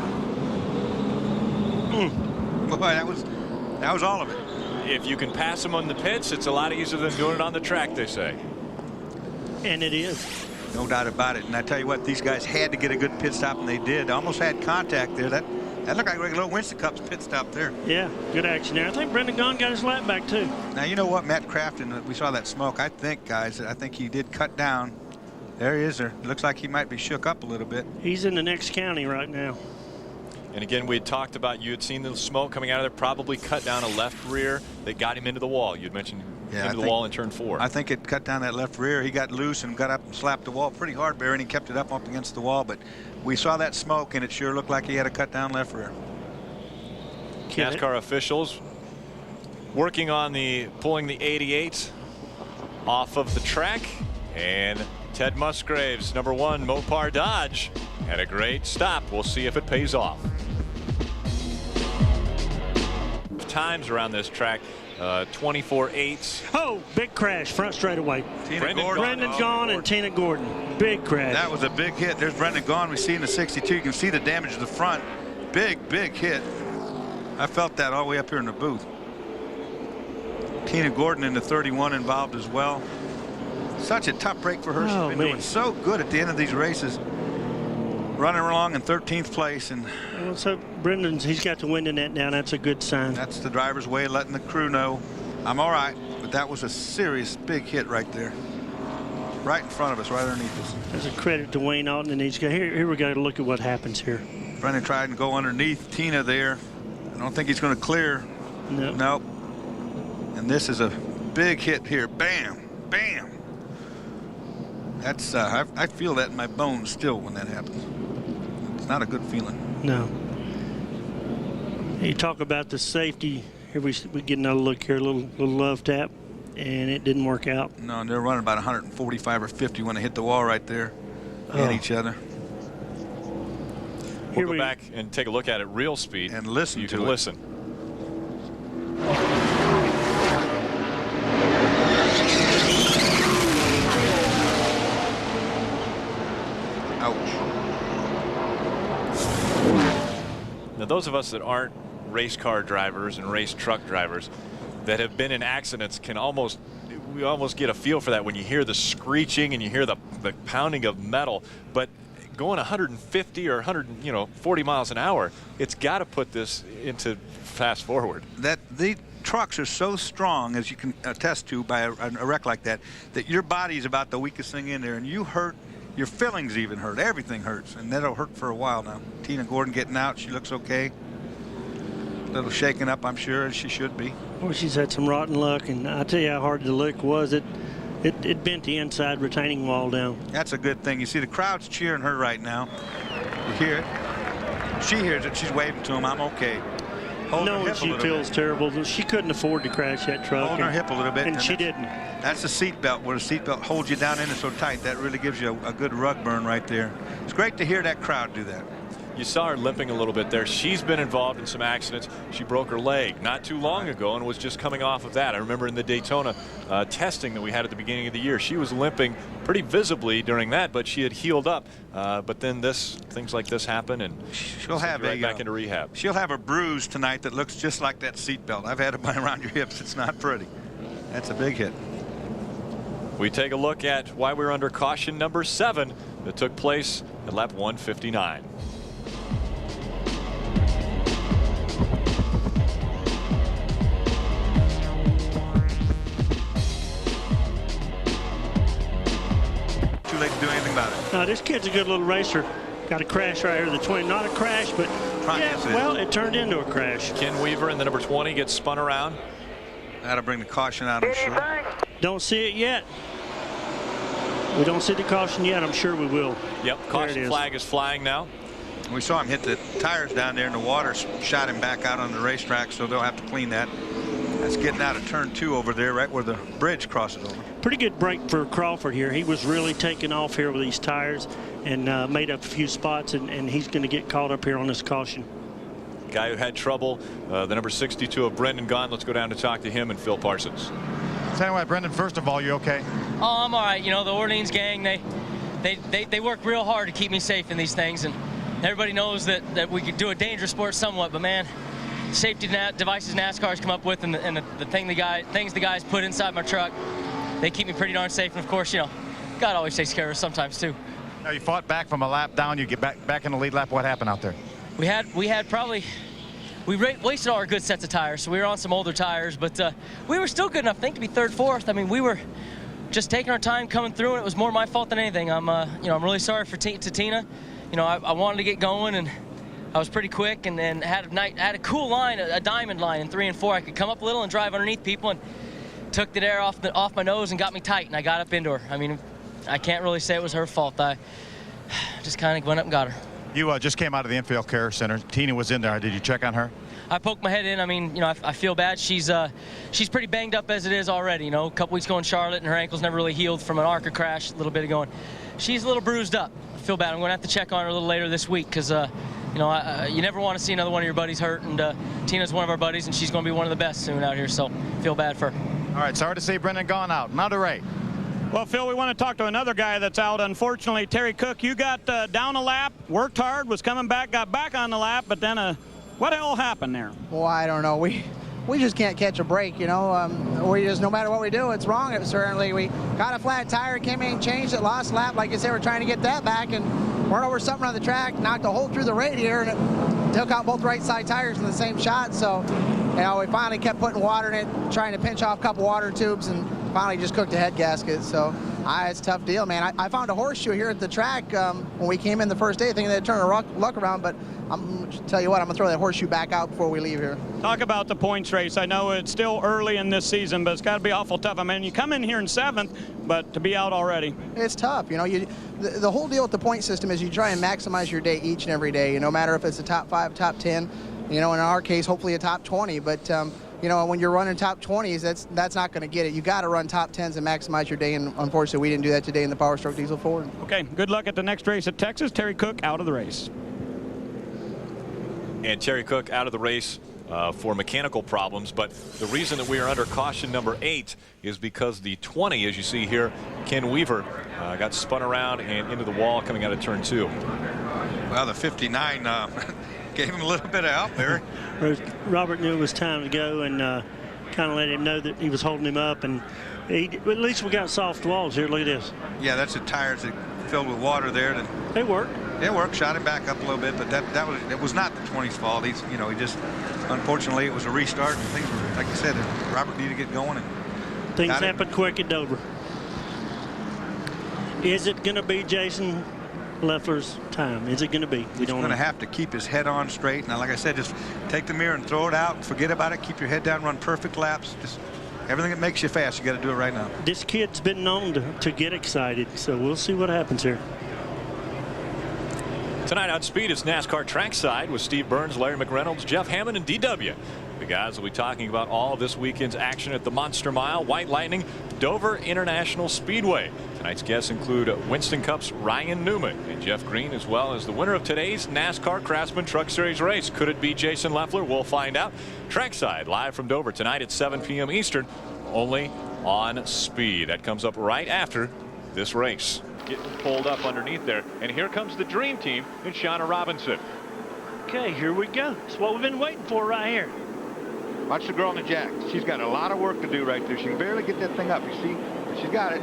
Boy, that was all of it. If you can pass them on the pits, it's a lot easier than doing it on the track, they say. And it is. No doubt about it. And I tell you what, these guys had to get a good pit stop, and they did. They almost had contact there. That looked like a little Winston Cup's pit stop there. Yeah, good action there. I think Brendan Gaughan got his lap back, too. Now, you know what, Matt Crafton, we saw that smoke. I think, guys, he did cut down. There he is. There. Looks like he might be shook up a little bit. He's in the next county right now. And again, we had talked about, you had seen the smoke coming out of there, probably cut down a left rear. They got him into the wall. You'd mentioned into the wall in turn 4. I think it cut down that left rear. He got loose and got up and slapped the wall pretty hard, Barry, and he kept it up against the wall. But we saw that smoke, and it sure looked like he had a cut down left rear. NASCAR officials working on pulling the 88 off of the track. And Ted Musgrave's number 1 Mopar Dodge had a great stop. We'll see if it pays off. Times around this track, 24.8. Oh, big crash, front straightaway. Brendan Gaughan and Tina Gordon. Big crash. That was a big hit. There's Brendan Gaughan. We see in the 62. You can see the damage to the front. Big hit. I felt that all the way up here in the booth. Tina Gordon in the 31 involved as well. Such a tough break for her. She's been doing so good at the end of these races. Running along in 13th place. And so Brendan's, he's got the wind in that now. That's a good sign. That's the driver's way of letting the crew know I'm all right. But that was a serious big hit right there. Right in front of us, right underneath us. That's a credit to Wayne Alton. And he's got, here we got to look at what happens here. Brendan tried to go underneath Tina there. I don't think he's going to clear. No. Nope. And this is a big hit here. Bam, bam. That's I feel that in my bones still when that happens. It's not a good feeling. No. You talk about the safety. Here we get another look here, a little love tap, and it didn't work out. No, and they're running about 145 or 50 when they hit the wall right there. Hit each other. We'll go back and take a look at it real speed. And listen you to can it. listen. Ouch. Now, those of us that aren't race car drivers and race truck drivers that have been in accidents can almost get a feel for that when you hear the screeching and you hear the pounding of metal. But going 150 or 140 miles an hour, it's got to put this into fast forward. That the trucks are so strong, as you can attest to by a wreck like that, that your body's about the weakest thing in there, and you hurt. Your feelings even hurt. Everything hurts, and that'll hurt for a while now. Tina Gordon getting out. She looks okay. A little shaken up, I'm sure, as she should be. Well, she's had some rotten luck, and I tell you how hard the lick was. It bent the inside retaining wall down. That's a good thing. You see the crowd's cheering her right now. You hear it. She hears it. She's waving to them. I'm okay. No, she feels terrible. She couldn't afford to crash that truck. Holding her hip a little bit. And she didn't. That's the seat belt, where the seat belt holds you down in it so tight. That really gives you a good rug burn right there. It's great to hear that crowd do that. You saw her limping a little bit there. She's been involved in some accidents. She broke her leg not too long ago and was just coming off of that. I remember in the Daytona testing that we had at the beginning of the year, she was limping pretty visibly during that, but she had healed up. But then things like this happen, and she'll have right back into rehab. She'll have a bruise tonight that looks just like that seat belt. I've had it around your hips. It's not pretty. That's a big hit. We take a look at why we're under caution number 7 that took place at lap 159. Too late to do anything about it. No, this kid's a good little racer. Got a crash right here, the 20. Not a crash, but yeah, well, it turned into a crash. Ken Weaver in the number 20 gets spun around. That'll bring the caution out, I'm sure. Don't see it yet. We don't see the caution yet. I'm sure we will. Yep, caution flag is flying now. We saw him hit the tires down there, and the water shot him back out on the racetrack, so they'll have to clean that. That's getting out of turn 2 over there, right where the bridge crosses over. Pretty good break for Crawford here. He was really taking off here with these tires and made up a few spots, and he's going to get caught up here on this caution. Guy who had trouble, the number 62 of Brendan Gaughan. Let's go down to talk to him and Phil Parsons. So anyway, Brendan, first of all, you okay? Oh, I'm all right. You know, the Orleans gang, they work real hard to keep me safe in these things, and everybody knows that we could do a dangerous sport somewhat, but man, safety devices NASCAR's come up with, and the things the guys put inside my truck, they keep me pretty darn safe. And of course, you know, God always takes care of us sometimes too. Now you fought back from a lap down. You get back in the lead lap. What happened out there? We wasted all our good sets of tires, so we were on some older tires, but we were still good enough, I think, to be 3rd, 4th. I mean, we were just taking our time coming through, and it was more my fault than anything. I'm really sorry to Tina. You know, I wanted to get going, and I was pretty quick, and then had a cool line, a diamond line in 3 and 4. I could come up a little and drive underneath people, and took the air off my nose and got me tight, and I got up into her. I mean, I can't really say it was her fault. I just kind of went up and got her. You just came out of the infield care center. Tina was in there. Did you check on her? I poked my head in. I mean, you know, I feel bad. She's pretty banged up as it is already. You know, a couple weeks ago in Charlotte, and her ankle's never really healed from an ARCA crash a little bit ago. And she's a little bruised up. I feel bad. I'm going to have to check on her a little later this week because, you know, you never want to see another one of your buddies hurt. And Tina's one of our buddies, and she's going to be one of the best soon out here. So feel bad for her. All right, sorry to see Brendan Gaughan out. Now to Ray. Well, Phil, we want to talk to another guy that's out. Unfortunately, Terry Cook, you got down a lap, worked hard, was coming back, got back on the lap, but then what the hell happened there? Well, I don't know. We just can't catch a break, you know. We just, no matter what we do, it's wrong. Certainly, we got a flat tire, came in, changed it, lost lap. Like I said, we're trying to get that back, and we're over something on the track, knocked a hole through the radiator, and it took out both right side tires in the same shot. So, you know, we finally kept putting water in it, trying to pinch off a couple water tubes, and finally just cooked a head gasket. So It's a tough deal, man. I found a horseshoe here at the track when we came in the first day, thinking they'd turn a luck around, but I'm tell you what, I'm gonna throw that horseshoe back out before we leave here. Talk about the points race. I know it's still early in this season, but it's got to be awful tough. I mean, you come in here in 7th, but to be out already. It's tough. You know, the whole deal with the point system is you try and maximize your day each and every day, no matter if it's a top 5, top 10, you know, in our case, hopefully a top 20, but you know, when you're running top 20s, that's not going to get it. You got to run top 10s and maximize your day, and unfortunately, we didn't do that today in the Power Stroke Diesel Ford. Okay, good luck at the next race at Texas. Terry Cook out of the race. And Terry Cook out of the race for mechanical problems, but the reason that we are under caution number 8 is because the 20, as you see here, Ken Weaver got spun around and into the wall coming out of turn 2. Well, the 59 gave him a little bit of help there. Robert knew it was time to go and kind of let him know that he was holding him up, and at least we got soft walls here. Look at this. Yeah, that's the tires that filled with water there. They work. It worked, shot him back up a little bit, but it was not the 20's fault. He just, unfortunately, it was a restart, and things were, like I said, Robert needed to get going. And things happen quick at Dover. Is it going to be Jason Leffler's time? Is it going to be? He's going to have to keep his head on straight. Now, like I said, just take the mirror and throw it out. Forget about it. Keep your head down. Run perfect laps. Just everything that makes you fast, you got to do it right now. This kid's been known to get excited, so we'll see what happens here. Tonight on Speed, it's NASCAR Trackside with Steve Burns, Larry McReynolds, Jeff Hammond, and DW. The guys will be talking about all of this weekend's action at the Monster Mile, White Lightning, Dover International Speedway. Tonight's guests include Winston Cup's Ryan Newman and Jeff Green, as well as the winner of today's NASCAR Craftsman Truck Series race. Could it be Jason Leffler? We'll find out. Trackside live from Dover tonight at 7 p.m. Eastern, only on Speed. That comes up right after this race. Getting pulled up underneath there, and here comes the Dream Team and Shauna Robinson. Okay, here we go. It's what we've been waiting for right here. Watch the girl on the jack. She's got a lot of work to do right there. She can barely get that thing up. You see, she's got it.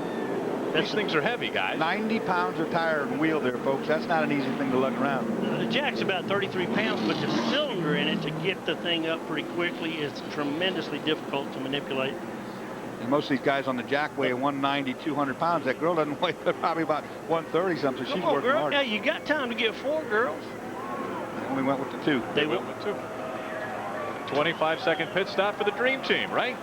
These things are heavy, guys. 90 pounds of tire and wheel there, folks. That's not an easy thing to lug around. The jack's about 33 pounds, but the cylinder in it to get the thing up pretty quickly is tremendously difficult to manipulate. And most of these guys on the jack weigh 190, 200 pounds. That girl doesn't weigh probably about 130 something. So she's working girl. hard. Yeah, you got time to get 4 girls. They only went with the 2. They went with 2. 25-second pit stop for the Dream Team, right?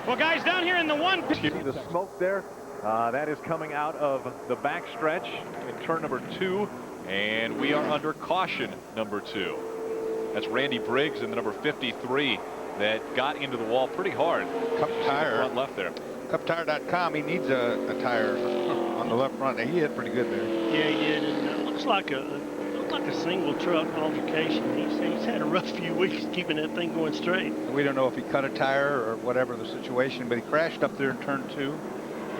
Well, guys, down here in the one. See the smoke there? That is coming out of the back stretch in turn number 2, and we are under caution number 2. That's Randy Briggs in the number 53 that got into the wall pretty hard. Cup tire. Front left there. CupTire.com. He needs a tire on the left front. He hit pretty good there. Yeah, he did. And it looks like a single truck altercation. He's had a rough few weeks keeping that thing going straight. We don't know if he cut a tire or whatever the situation, but he crashed up there in turn 2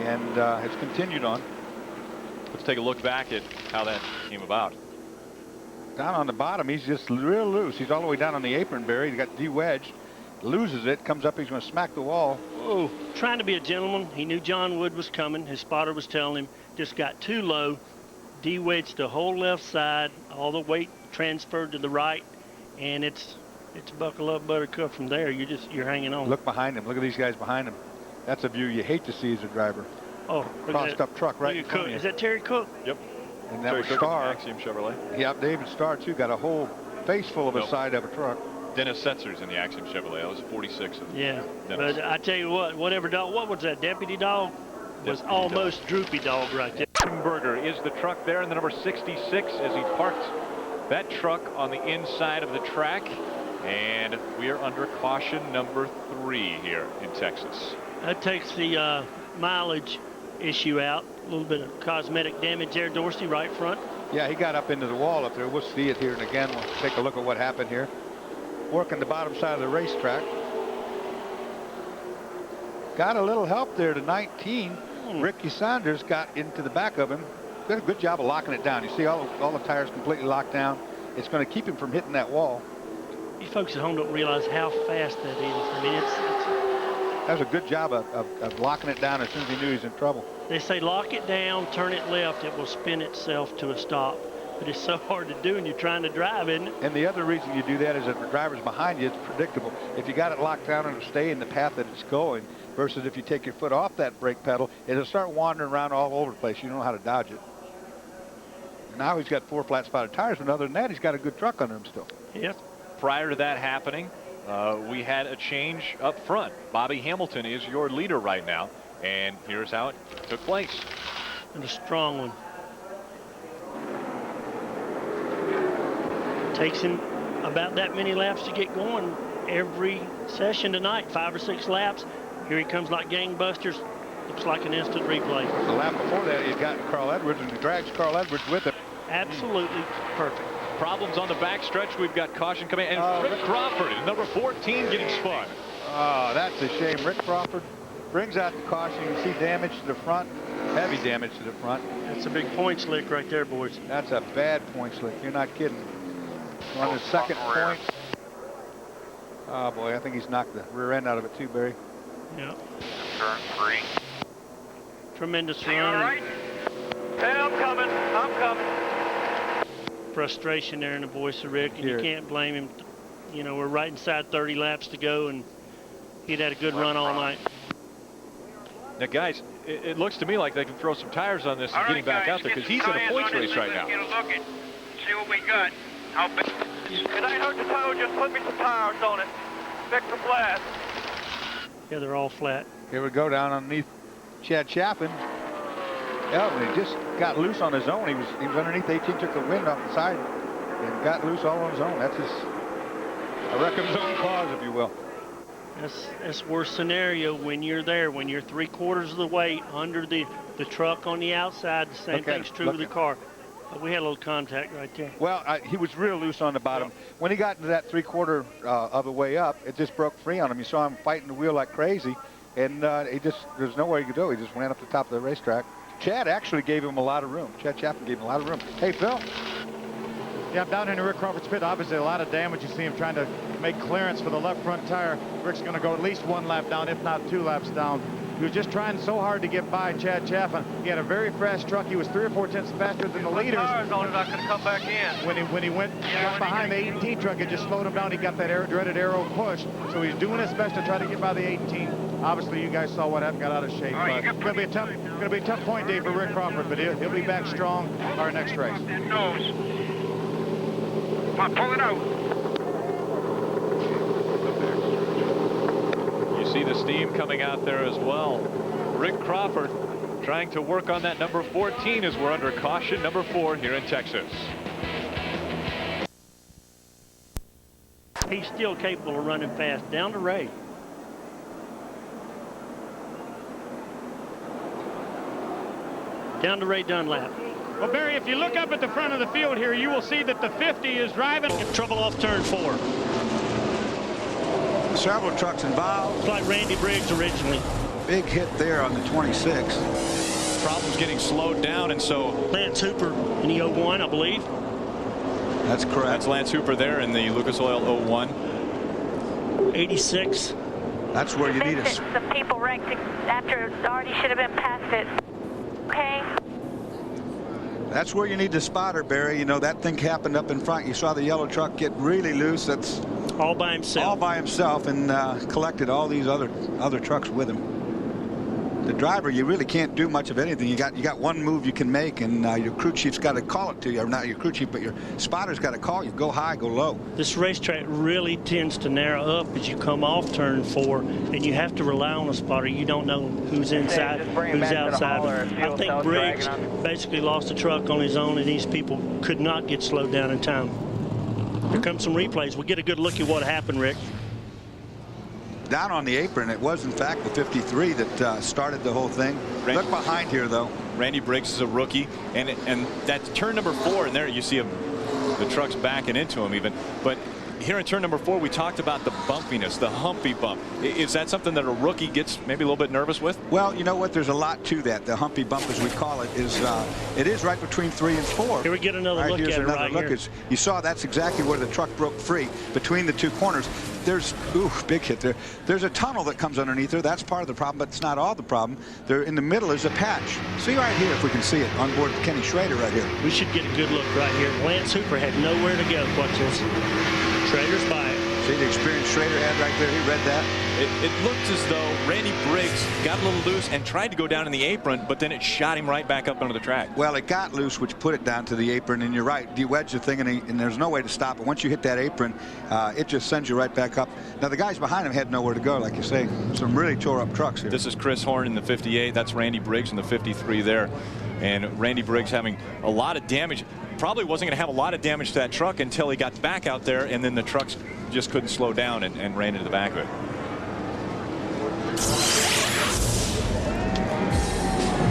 and has continued on. Let's take a look back at how that came about. Down on the bottom, he's just real loose. He's all the way down on the apron, Barry. He got de-wedged, loses it, comes up, he's going to smack the wall. Oh, trying to be a gentleman. He knew John Wood was coming. His spotter was telling him, just got too low, de-wedged the whole left side, all the weight transferred to the right, and it's buckle up, buttercup from there. You're hanging on. Look behind him. Look at these guys behind him. That's a view you hate to see as a driver. Oh, crossed up truck right in front of you. Is that Terry Cook? Yep. And that was Starr. Axiom Chevrolet. Yeah, David Starr too got a whole face full of a side of a truck. Dennis Setzer's in the Axiom Chevrolet. That was 46 of them. Yeah, Dennis. but I tell you what, whatever dog, what was that, Deputy Dog? Was almost Droopy Dog right there. Berger is the truck there in the number 66 as he parked that truck on the inside of the track, and we are under caution number 3 here in Texas. That takes the mileage issue out. A little bit of cosmetic damage there. Dorsey right front. Yeah, he got up into the wall up there. We'll see it here and again. We'll take a look at what happened here. Working the bottom side of the racetrack. Got a little help there to 19. Ricky Saunders got into the back of him. Did a good job of locking it down. You see all the tires completely locked down. It's going to keep him from hitting that wall. You folks at home don't realize how fast that is. I mean, that was a good job of locking it down as soon as he knew he was in trouble. They say lock it down, turn it left, it will spin itself to a stop. But it's so hard to do, and you're trying to drive, isn't it? And the other reason you do that is if the driver's behind you, it's predictable. If you got it locked down and it'll stay in the path that it's going, versus if you take your foot off that brake pedal, it'll start wandering around all over the place. You don't know how to dodge it. And now he's got 4 flat spotted tires, but other than that, he's got a good truck under him still. Yes. Prior to that happening, we had a change up front. Bobby Hamilton is your leader right now, and here's how it took place. And a strong one. Takes him about that many laps to get going every session tonight, 5 or 6 laps. Here he comes like gangbusters. Looks like an instant replay. The lap before that, he's got Carl Edwards, and he drags Carl Edwards with him. Absolutely perfect. Problems on the backstretch. We've got caution coming, and Rick Crawford, number 14, getting spun. Oh, that's a shame. Rick Crawford brings out the caution. You can see damage to the front, heavy damage to the front. That's a big point slick right there, boys. That's a bad point slick. You're not kidding. On the second point. Oh boy, I think he's knocked the rear end out of it too, Barry. Yeah. Turn 3. Tremendous run. All right. Hey, I'm coming. I'm coming. Frustration there in the voice of Rick, and you can't blame him. You know, we're right inside 30 laps to go, and he'd had a good run all night. Now, guys, it looks to me like they can throw some tires on this and getting back out there, because he's in a points race right now. Get a look at, see what we got. How big? It ain't hurt to tow, just put me some tires on it. Fix them flat. Yeah, they're all flat. Here we go down underneath Chad Chaffin. Oh, he just got loose on his own. He was underneath 18, took the wind off the side, and got loose all on his own. That's a wreck of his own cause, if you will. That's worst scenario when you're there, when you're 3/4 of the way under the truck on the outside. The same thing's true with the car. But we had a little contact right there. Well, he was real loose on the bottom. When he got into that 3/4 of the way up, it just broke free on him. You saw him fighting the wheel like crazy, and there's nowhere he could go. He just ran up the top of the racetrack. Chad actually gave him a lot of room. Chad Chaffin gave him a lot of room. Hey, Phil. Yeah, I'm down in Rick Crawford's pit. Obviously, a lot of damage. You see him trying to make clearance for the left front tire. Rick's going to go at least 1 lap down, if not 2 laps down. He was just trying so hard to get by Chad Chaffin. He had a very fast truck. He was 3 or 4 tenths faster than the leaders. Tires on it, I could come back in. When he went behind the 18 truck, it just slowed him down. He got that dreaded arrow push. So he's doing his best to try to get by the 18. Obviously, you guys saw what happened. Got out of shape. Right, It's going to be a tough point day for Rick Crawford, but he'll be back strong our next race. Come on, pull it out. You see the steam coming out there as well. Rick Crawford trying to work on that number 14 as we're under caution number 4 here in Texas. He's still capable of running fast down the Ray. Down to Ray Dunlap. Well, Barry, if you look up at the front of the field here, you will see that the 50 is driving. Trouble off turn 4. Several trucks involved. It's like Randy Briggs originally. Big hit there on the 26. Problems getting slowed down, and so Lance Hooper in the 01, I believe. That's correct. That's Lance Hooper there in the Lucas Oil 01. 86. That's where you need us. Some people wrecked after it already should have been past it. Okay. That's where you need the spotter, Barry. You know, that thing happened up in front. You saw the yellow truck get really loose. That's all by himself. All by himself, and collected all these other trucks with him. The driver, you really can't do much of anything. You got one move you can make, and your crew chief's got to call it to you. Or not your crew chief, but your spotter's got to call you. Go high, go low. This racetrack really tends to narrow up as you come off turn 4, and you have to rely on a spotter. You don't know who's inside, who's outside. I think Briggs basically lost the truck on his own, and these people could not get slowed down in time. Here comes some replays. We'll get a good look at what happened, Rick. Down on the apron, it was in fact the 53 that started the whole thing. Look behind here, though. Randy Briggs is a rookie, and that's turn number 4, and there you see the truck's backing into him even. But Here in turn number 4, we talked about the bumpiness, the humpy bump. Is that something that a rookie gets maybe a little bit nervous with? Well, you know what? There's a lot to that. The humpy bump, as we call it, is it is right between 3 and 4. Here we get another look Here's at it another right look. here. You saw that's exactly where the truck broke free between the 2 corners. There's big hit there. There's a tunnel that comes underneath there. That's part of the problem, but it's not all the problem. There in the middle is a patch. See right here, if we can see it, on board Kenny Schrader right here. We should get a good look right here. Lance Hooper had nowhere to go. Watch this. Schrader's by it. See the experience Schrader had right there? He read that. It looked as though Randy Briggs got a little loose and tried to go down in the apron, but then it shot him right back up onto the track. Well, it got loose, which put it down to the apron, and you're right. You wedge the thing, and there's no way to stop it. Once you hit that apron, it just sends you right back up. Now, the guys behind him had nowhere to go, like you say. Some really tore-up trucks here. This is Chris Horn in the 58. That's Randy Briggs in the 53 there. And Randy Briggs having a lot of damage. Probably wasn't going to have a lot of damage to that truck until he got back out there, and then the trucks just couldn't slow down and ran into the back of it.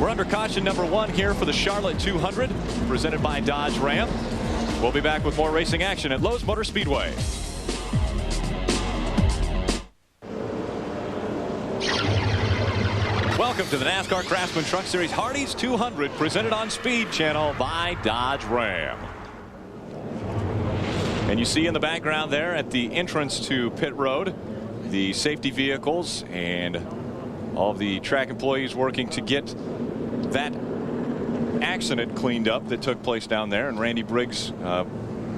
We're under caution number 1 here for the Charlotte 200, presented by Dodge Ram. We'll be back with more racing action at Lowe's Motor Speedway. Welcome to the NASCAR Craftsman Truck Series Hardee's 200, presented on Speed Channel by Dodge Ram. And you see in the background there at the entrance to pit road, the safety vehicles and all of the track employees working to get that accident cleaned up that took place down there, and Randy Briggs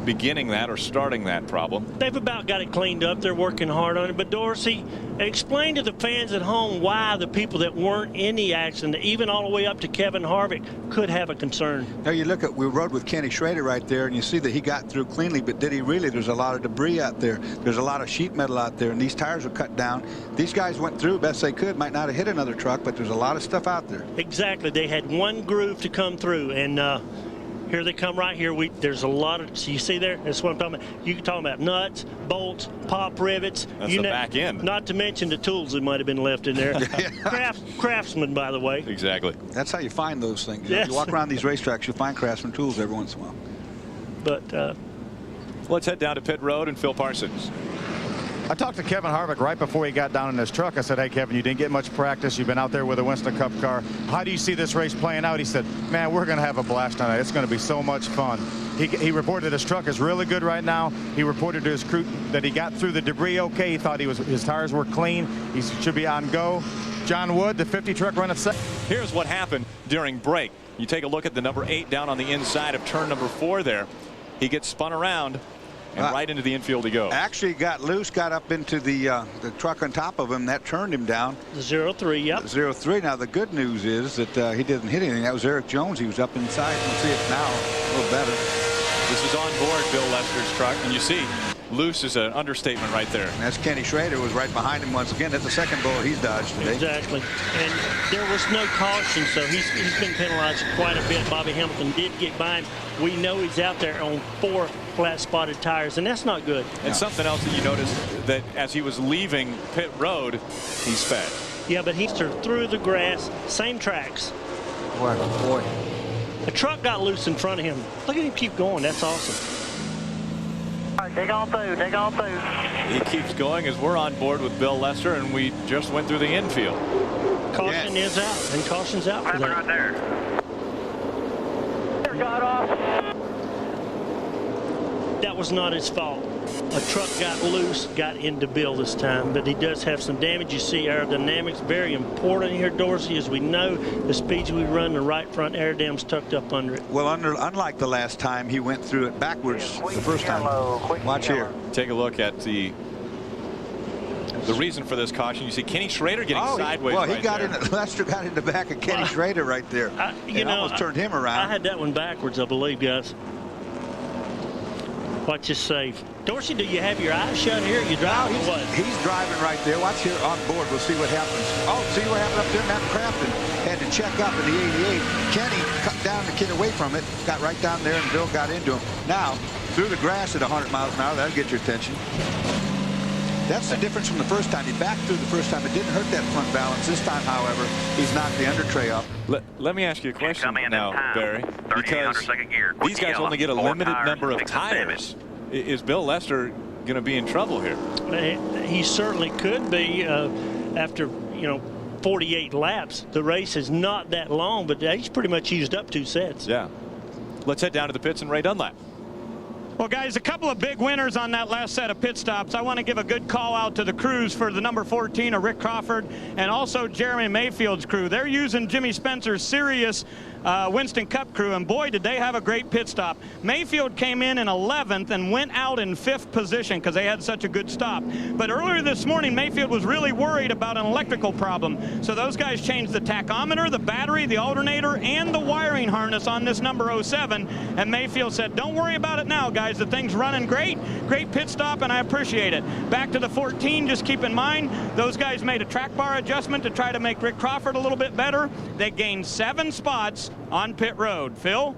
beginning that or starting that problem. They've about got it cleaned up. They're working hard on it. But Dorsey, explain to the fans at home why the people that weren't in the accident, even all the way up to Kevin Harvick, could have a concern. Now you look at, we rode with Kenny Schrader right there, and you see that he got through cleanly, but did he really? There's a lot of debris out there. There's a lot of sheet metal out there, and these tires were cut down. These guys went through best they could. Might not have hit another truck, but there's a lot of stuff out there. Exactly. They had one groove to come through, and here they come right here. There's a lot of, so you see there, that's what I'm talking about. You can talk about nuts, bolts, pop rivets. That's the back end. Not to mention the tools that might have been left in there. Craftsman, by the way. Exactly. That's how you find those things. Yes. You walk around these racetracks, you'll find Craftsman tools every once in a while. But let's head down to pit road and Phil Parsons. I talked to Kevin Harvick right before he got down in his truck. I said, hey, Kevin, you didn't get much practice. You've been out there with a Winston Cup car. How do you see this race playing out? He said, man, we're going to have a blast tonight. It's going to be so much fun. He reported his truck is really good right now. He reported to his crew that he got through the debris okay. He thought his tires were clean. He should be on go. John Wood, the 50 truck, running second. Here's what happened during break. You take a look at the number 8 down on the inside of turn number 4 there. He gets spun around and right into the infield he goes. Actually got loose, got up into the truck on top of him. That turned him down. 0-3, yep. 0-3. Now the good news is that he didn't hit anything. That was Eric Jones. He was up inside. You can see it now a little better. This is on board Bill Lester's truck, and you see loose is an understatement right there. And that's Kenny Schrader was right behind him once again. That's the second bullet he's dodged today. Exactly. And there was no caution, so he's been penalized quite a bit. Bobby Hamilton did get by him. We know he's out there on 4 flat spotted tires, and that's not good. And something else that you noticed, that as he was leaving pit road, he sped. Yeah, but he's through the grass, same tracks. Boy. A truck got loose in front of him. Look at him keep going. That's awesome. All right, dig on through, dig on through. He keeps going as we're on board with Bill Lester, and we just went through the infield. Caution is out, and caution's out for that. Right there. Got off. That was not his fault. A truck got loose, got into Bill this time, but he does have some damage. You see aerodynamics, very important here, Dorsey. As we know, the speeds we run, the right front air dam's tucked up under it. Well, unlike the last time, he went through it backwards the first time. Watch here. Take a look at the reason for this caution. You see Kenny Schrader getting sideways. Well, he right got there. in. Lester got in the back of Kenny Schrader right there. You know, almost turned him around. I had that one backwards, I believe, guys. Watch this save. Dorsey, do you have your eyes shut here? You driving or what? He's driving right there. Watch here on board. We'll see what happens. Oh, see what happened up there? Matt Crafton had to check up in the 88. Kenny cut down the kid away from it, got right down there, and Bill got into him. Now, through the grass at 100 miles an hour, that'll get your attention. That's the difference from the first time. He backed through the first time. It didn't hurt that front balance. This time, however, he's knocked the under tray up. Let me ask you a question now, Barry, because these guys only get a limited number of tires. Is Bill Lester going to be in trouble here. He certainly could be after, 48 laps. The race is not that long, but he's pretty much used up 2 sets. Yeah. Let's head down to the pits and Ray Dunlap. Well, guys, a couple of big winners on that last set of pit stops. I want to give a good call out to the crews for the number 14 of Rick Crawford and also Jeremy Mayfield's crew. They're using Jimmy Spencer's Sirius Winston Cup crew, and boy, did they have a great pit stop. Mayfield came in 11th and went out in 5th position because they had such a good stop. But earlier this morning, Mayfield was really worried about an electrical problem. So those guys changed the tachometer, the battery, the alternator, and the wiring harness on this number 07. And Mayfield said, don't worry about it now, guys. The thing's running great. Great pit stop, and I appreciate it. Back to the 14, just keep in mind, those guys made a track bar adjustment to try to make Rick Crawford a little bit better. They gained 7 spots on pit road. Phil?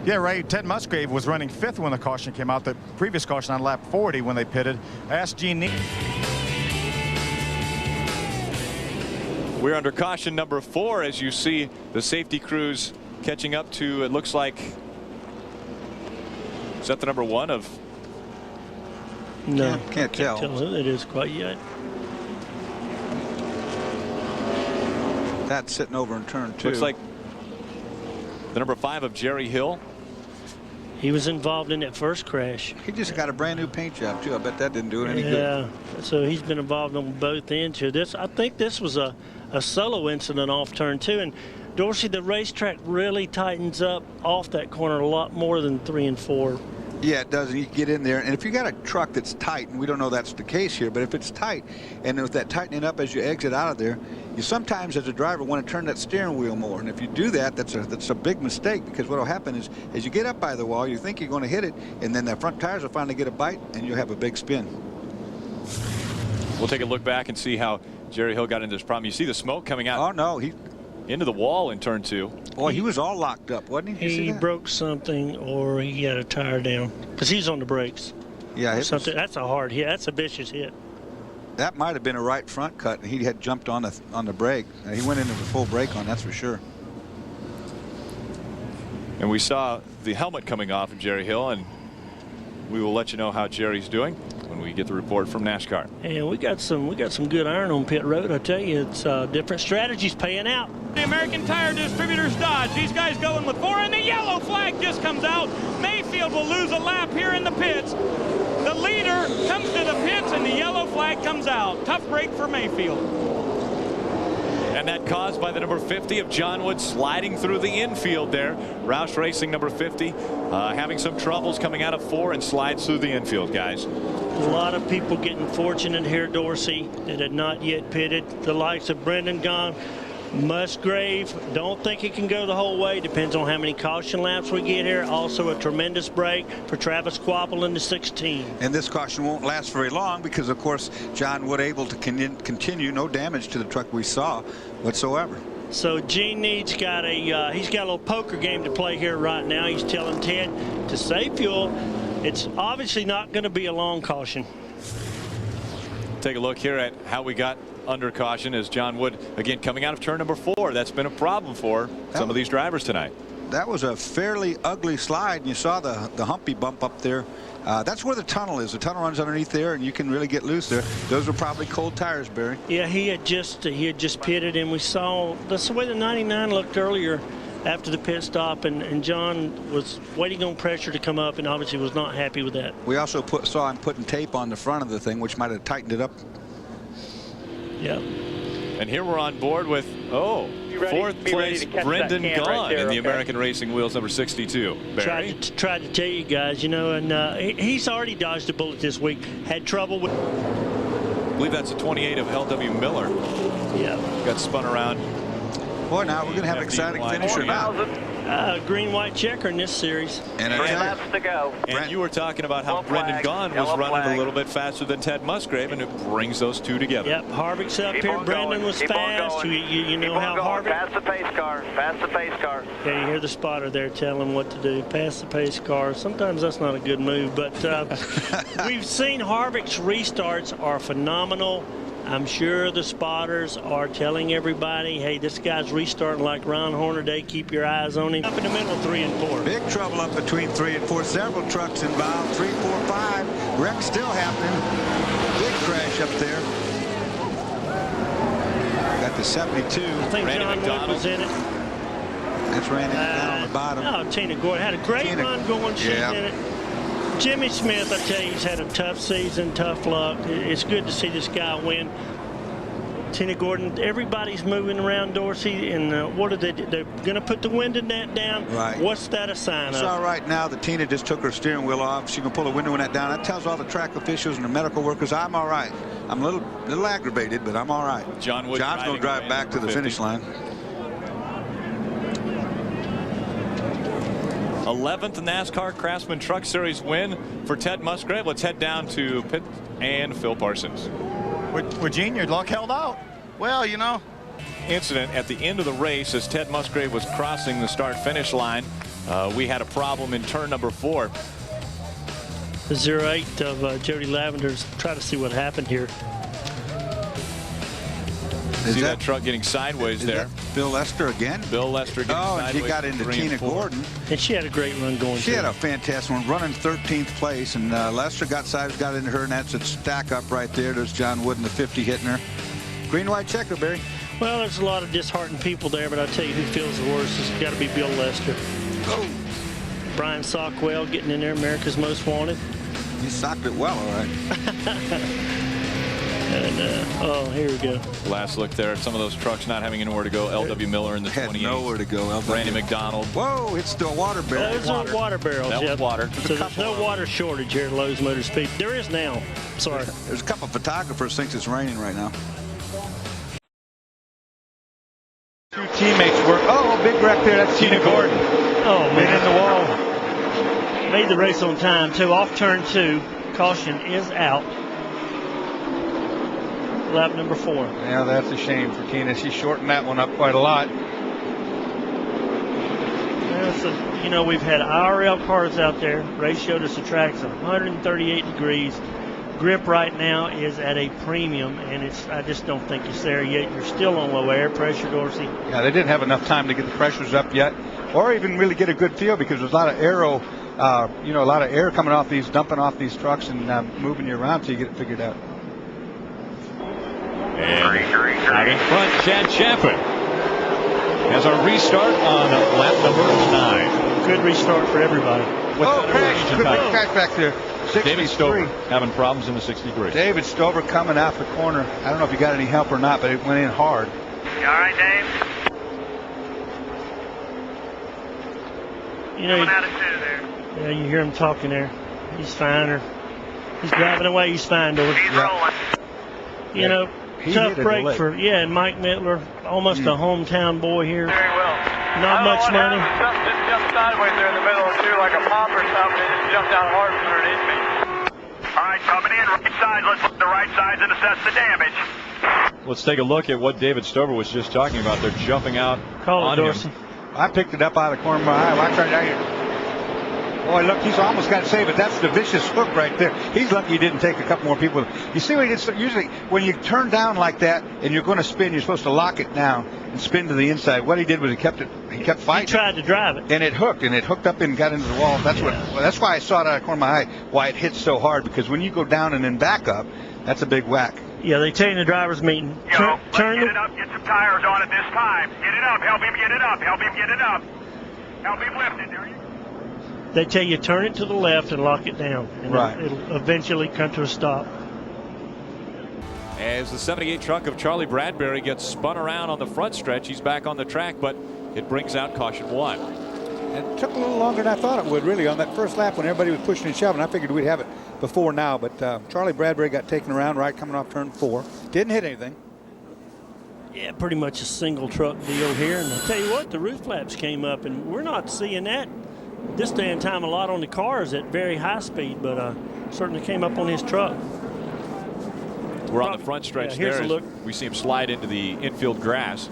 Yeah, Ray, Ted Musgrave was running 5th when the caution came out. The previous caution on lap 40 when they pitted. I asked Gene Neal. We're under caution number 4 as you see the safety crews catching up to, it looks like, is that the number 1 of? No, can't tell who it is quite yet. That's sitting over in turn 2. Looks like the number 5 of Jerry Hill. He was involved in that first crash. He just got a brand new paint job too. I bet that didn't do it any good. Yeah, so he's been involved on both ends here. I think this was a solo incident off turn 2. And Dorsey, the racetrack really tightens up off that corner a lot more than 3 and 4. Yeah, it does. You get in there, and if you got a truck that's tight, and we don't know that's the case here, but if it's tight, and with that tightening up as you exit out of there, you sometimes as a driver want to turn that steering wheel more. And if you do that, that's a big mistake, because what will happen is as you get up by the wall, you think you're going to hit it, and then the front tires will finally get a bite, and you'll have a big spin. We'll take a look back and see how Jerry Hill got into this problem. You see the smoke coming out. Oh no, he into the wall in turn 2. Boy, he was all locked up, wasn't he? He broke something, or he got a tire down because he's on the brakes. Yeah, something. That's a hard hit. That's a vicious hit. That might have been a right front cut, and he had jumped on the brake. He went into the full brake on, that's for sure. And we saw the helmet coming off of Jerry Hill, and we will let you know how Jerry's doing when we get the report from NASCAR. And we got some good iron on pit road. I tell you, it's different strategies paying out. The American Tire Distributors Dodge. These guys going with 4, and the yellow flag just comes out. Mayfield will lose a lap here in the pits. The leader comes to the pits, and the yellow flag comes out. Tough break for Mayfield. And that caused by the number 50 of John Wood sliding through the infield there. Roush Racing number 50 having some troubles coming out of 4 and slides through the infield, guys. A lot of people getting fortunate here, Dorsey, that had not yet pitted. The likes of Brendan Gaughan, Musgrave, don't think it can go the whole way. Depends on how many caution laps we get here. Also a tremendous break for Travis Quapple in the 16. And this caution won't last very long because, of course, John Wood able to continue. No damage to the truck we saw whatsoever. So Gene he's got a little poker game to play here right now. He's telling Ted to save fuel. It's obviously not going to be a long caution. Take a look here at how we got under caution as John Wood again coming out of turn number 4. That's been a problem for some of these drivers tonight. That was a fairly ugly slide, and you saw the humpy bump up there. That's where the tunnel is. The tunnel runs underneath there, and you can really get loose there. Those were probably cold tires, Barry. Yeah, he had just pitted, and we saw that's the way the 99 looked earlier after the pit stop, and John was waiting on pressure to come up and obviously was not happy with that. We also saw him putting tape on the front of the thing, which might have tightened it up. Yep. And here we're on board with, fourth place Brendan Gaughan right in the American Racing Wheels number 62. Barry? Tried to tell you guys, and he's already dodged a bullet this week. Had trouble with. I believe that's a 28 of L.W. Miller. Yeah. Got spun around. Boy, now we're going to have an exciting finisher now. Green-white checker in this series. And 3 laps to go. And you were talking about how Brendan Gaughan was running a little bit faster than Ted Musgrave, and it brings those two together. Yep, Harvick's up here. Brendan was fast. You know how Harvick. Pass the pace car. Pass the pace car. Yeah, you hear the spotter there telling him what to do. Pass the pace car. Sometimes that's not a good move, but we've seen Harvick's restarts are phenomenal. I'm sure the spotters are telling everybody, hey, this guy's restarting like Ron Hornaday. Keep your eyes on him. Up in the middle, 3 and 4. Big trouble up between 3 and 4. Several trucks involved. 3, 4, 5. Wreck still happening. Big crash up there. Got the 72. I think John Wood was in it. That's Randy down on the bottom. No, Tina Gordon had a great run going. She's in it. Jimmy Smith, I tell you, he's had a tough season, tough luck. It's good to see this guy win. Tina Gordon, everybody's moving around Dorsey, and what are they do? They're going to put the window net down. Right. What's that a sign of? It's all right now that Tina just took her steering wheel off. She can pull the window net down. That tells all the track officials and the medical workers I'm all right. I'm a little aggravated, but I'm all right. John Wood John's going to drive back to the finish line. 11th NASCAR Craftsman Truck Series win for Ted Musgrave. Let's head down to Pitt and Phil Parsons. Well, Gene, your luck held out. Well, you know. Incident at the end of the race as Ted Musgrave was crossing the start-finish line. We had a problem in turn number 4. The 08 of Jody Lavender's. Try to see what happened here. See that truck getting sideways there. Bill Lester again? Bill Lester getting sideways. And he got into Tina Gordon. And she had a great run going. She had a fantastic one, running 13th place, and Lester got into her, and that's a stack up right there. There's John Wood in the 50 hitting her. Green, white checker, Barry. Well, there's a lot of disheartened people there, but I'll tell you who feels the worst. It's got to be Bill Lester. Oh. Brian Sockwell getting in there, America's Most Wanted. He socked it well, all right. And, oh, here we go. Last look there at some of those trucks not having anywhere to go. L.W. Miller in the 28. Nowhere to go. Randy McDonald. Whoa, it's still water barrels. Those are water barrels. That was water. So there's no water shortage here at Lowe's Motor Speed. There is now. Sorry. There's a couple of photographers think it's raining right now. Two teammates work. Oh, big wreck there. That's Tina Gordon. Oh, man. In the wall. Made the race on time, too. Off turn 2. Caution is out. Lap number 4. Yeah, that's a shame for Tina. She shortened that one up quite a lot. Yeah, so, you know, we've had IRL cars out there. Ray showed us the track's 138 degrees. Grip right now is at a premium, and I just don't think it's there yet. You're still on low air pressure, Dorsey. Yeah, they didn't have enough time to get the pressures up yet, or even really get a good feel, because there's a lot of aero, a lot of air coming off these, dumping off these trucks and moving you around till you get it figured out. And out in front, Chad Chaffin has a restart on lap number 9. Good restart for everybody. Crash! Good crash back there. 63. David Stover having problems in the 63. David Stover coming out the corner. I don't know if you got any help or not, but it went in hard. You all right, Dave? You know, coming out of 2 there. Yeah, you hear him talking there. He's fine, or he's driving away. He's fine, Dorsey. He's rolling. You know. Tough break for, and Mike Mittler, almost a hometown boy here. Very well. Not much money. Just jumped sideways there in the middle of 2 like a pop or something. It just jumped out hard from underneath me. All right, coming in right side. Let's look at the right sides and assess the damage. Let's take a look at what David Stover was just talking about. They're jumping out on him. I picked it up out of the corner of my eye. I tried to. Boy, look, he's almost got to save it. That's the vicious hook right there. He's lucky he didn't take a couple more people. You see what he did? Usually, when you turn down like that and you're going to spin, you're supposed to lock it down and spin to the inside. What he did was he kept fighting. He tried to drive it. And it hooked up and got into the wall. That's why I saw it out of the corner of my eye, why it hits so hard, because when you go down and then back up, that's a big whack. Yeah, they tell you in the driver's meeting. Let's get it up, get some tires on it this time. Get it up, help him get it up, help him get it up. Help him lift it, there you go. They tell you turn it to the left and lock it down, and right. It'll eventually come to a stop. As the 78 truck of Charlie Bradbury gets spun around on the front stretch, he's back on the track, but it brings out caution 1. It took a little longer than I thought it would, really, on that first lap when everybody was pushing and shoving. I figured we'd have it before now, but Charlie Bradbury got taken around right coming off turn 4. Didn't hit anything. Yeah, pretty much a single truck deal here. And I tell you what, the roof flaps came up, and we're not seeing that this day and time a lot on the cars at very high speed, but certainly came up on his truck. We're on the front stretch there. Look. We see him slide into the infield grass.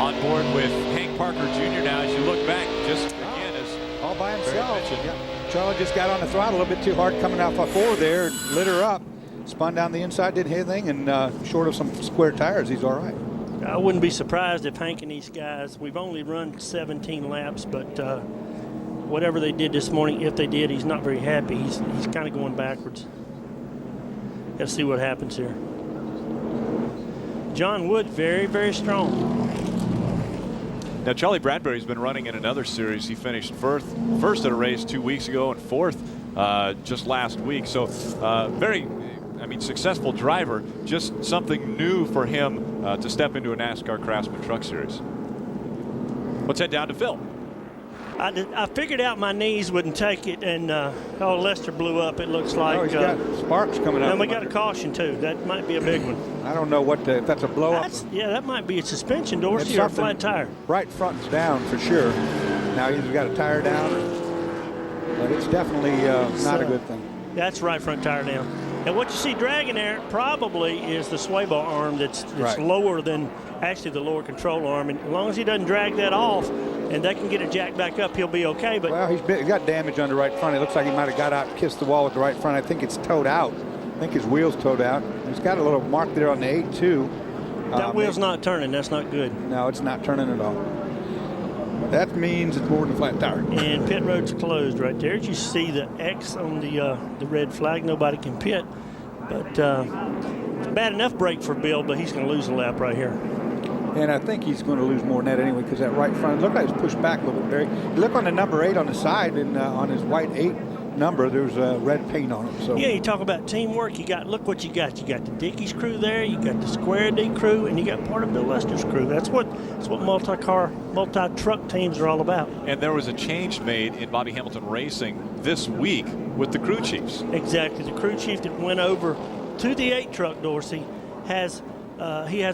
On board with Hank Parker Jr. now. As you look back, just again as all by himself. Yeah. Charlie just got on the throttle a little bit too hard coming out by 4 there, lit her up, spun down the inside, didn't hit anything, and short of some square tires, he's all right. I wouldn't be surprised if Hank and these guys, we've only run 17 laps, but whatever they did this morning, if they did, he's not very happy. He's kind of going backwards. Let's see what happens here. John Wood, very, very strong. Now, Charlie Bradbury's been running in another series. He finished first at a race 2 weeks ago and fourth just last week. So very, successful driver. Just something new for him to step into a NASCAR Craftsman Truck Series. Let's head down to Phil. I figured out my knees wouldn't take it, and Lester blew up, it looks like. Oh, he's got sparks coming out. And we got a caution, too. That might be a big one. I don't know if that's a blow-up. Yeah, that might be a suspension, Dorsey, or a flat tire. Right front's down for sure. Now he's got a tire down, but it's definitely not a good thing. That's right front tire down. And what you see dragging there probably is the sway bar arm that's right. lower than actually the lower control arm. And as long as he doesn't drag that off and they can get it jacked back up, he'll be okay. But well, he's got damage on the right front. It looks like he might have got out and kissed the wall with the right front. I think it's towed out. I think his wheel's towed out. He's got a little mark there on the 8.2. That wheel's not turning. That's not good. No, it's not turning at all. That means it's more than a flat tire. And pit road's closed right there. You see the X on the red flag. Nobody can pit. But it's a bad enough break for Bill, but he's going to lose a lap right here. And I think he's going to lose more than that anyway, because that right front, look like it's pushed back a little bit, Barry. Look on the number 8 on the side, and on his white 8 number, there's red paint on it. So yeah, you talk about teamwork. Look what you got. You got the Dickey's crew there. You got the Square D crew, and you got part of Bill Lester's crew. That's what multi-truck teams are all about. And there was a change made in Bobby Hamilton Racing this week with the crew chiefs. Exactly. The crew chief that went over to the 8 truck, Dorsey, has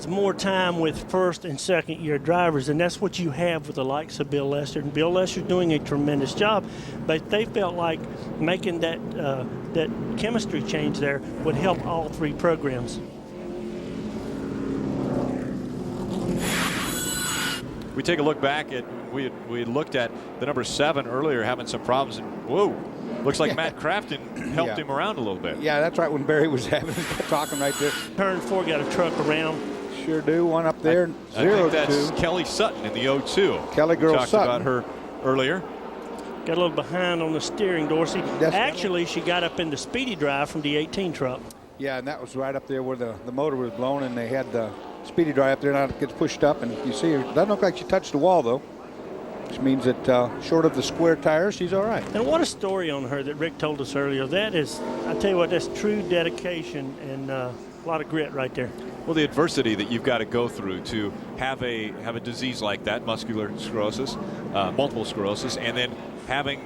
more time with first and second year drivers, and that's what you have with the likes of Bill Lester. And Bill Lester's doing a tremendous job, but they felt like making that chemistry change there would help all 3 programs. We take a look back at we looked at the number 7 earlier having some problems, and whoa, looks like Matt Crafton helped him around a little bit. Yeah, that's right, when Barry was talking right there. Turn 4 got a truck around. Sure do. One up there. I think that's Kelly Sutton in the 0-2. Kelly girl Talked Sutton. about her earlier. Got a little behind on the steering, Dorsey. Actually, she got up in the speedy drive from the 18 truck. Yeah, and that was right up there where the motor was blown, and they had the speedy drive up there. Now it gets pushed up, and you see her. Doesn't look like she touched the wall, though, which means that short of the square tires, she's all right. And what a story on her that Rick told us earlier. That is, I tell you what, that's true dedication and a lot of grit right there. Well, the adversity that you've got to go through to have a disease like that, muscular sclerosis, multiple sclerosis, and then having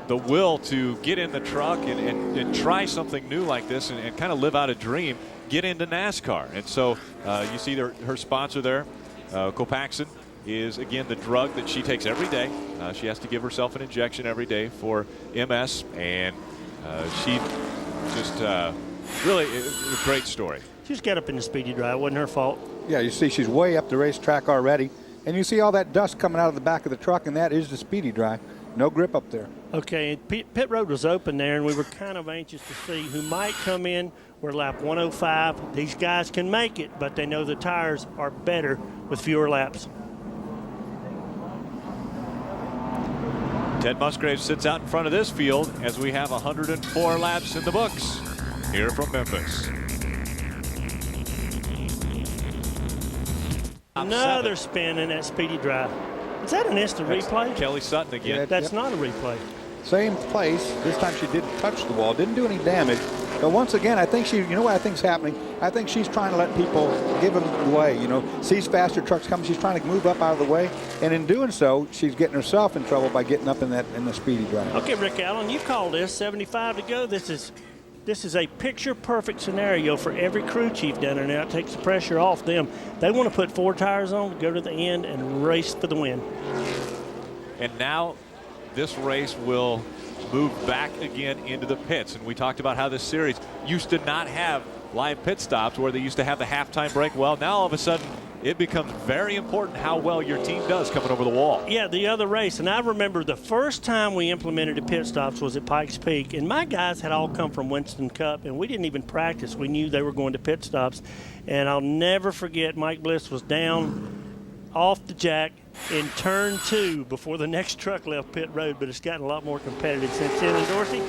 the will to get in the truck and try something new like this and kind of live out a dream, get into NASCAR. And so you see her sponsor there, Copaxone, is again the drug that she takes every day. She has to give herself an injection every day for MS, and she just really a great story. She just got up in the speedy drive. It wasn't her fault. Yeah, you see she's way up the racetrack already, and you see all that dust coming out of the back of the truck, and that is the speedy drive. No grip up there. Okay, pit road was open there, and we were kind of anxious to see who might come in. We're lap 105. These guys can make it, but they know the tires are better with fewer laps. Ted Musgrave sits out in front of this field as we have 104 laps in the books here from Memphis. Another spin in that speedy drive. Is that an instant replay? Kelly Sutton again. Yeah, that's not a replay. Same place. This time she didn't touch the wall, didn't do any damage. But once again, I think you know what I think's happening? I think she's trying to let people give them the way, sees faster trucks coming. She's trying to move up out of the way. And in doing so, she's getting herself in trouble by getting up in the speedy drive. Okay, Rick Allen, you called this 75 to go. This is a picture-perfect scenario for every crew chief down there now. It takes the pressure off them. They want to put 4 tires on, go to the end, and race for the win. And now this race will move back again into the pits. And we talked about how this series used to not have live pit stops where they used to have the halftime break. Well, now all of a sudden it becomes very important how well your team does coming over the wall. Yeah, the other race. And I remember the first time we implemented the pit stops was at Pikes Peak. And my guys had all come from Winston Cup, and we didn't even practice. We knew they were going to pit stops. And I'll never forget, Mike Bliss was down off the jack, in turn 2 before the next truck left pit road, but it's gotten a lot more competitive since then. And Dorsey,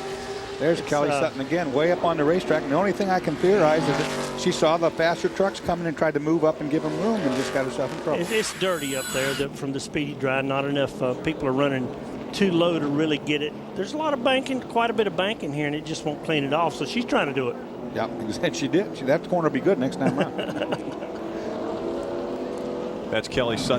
there's Kelly Sutton again, way up on the racetrack. And the only thing I can theorize is that she saw the faster trucks coming and tried to move up and give them room and just got herself in trouble. it's dirty up there from the speedy dry. Not enough people are running too low to really get it. There's a lot of banking, quite a bit of banking here, and it just won't clean it off. So she's trying to do it. Yep, and she did. That corner will be good next time around. That's Kelly Sutton.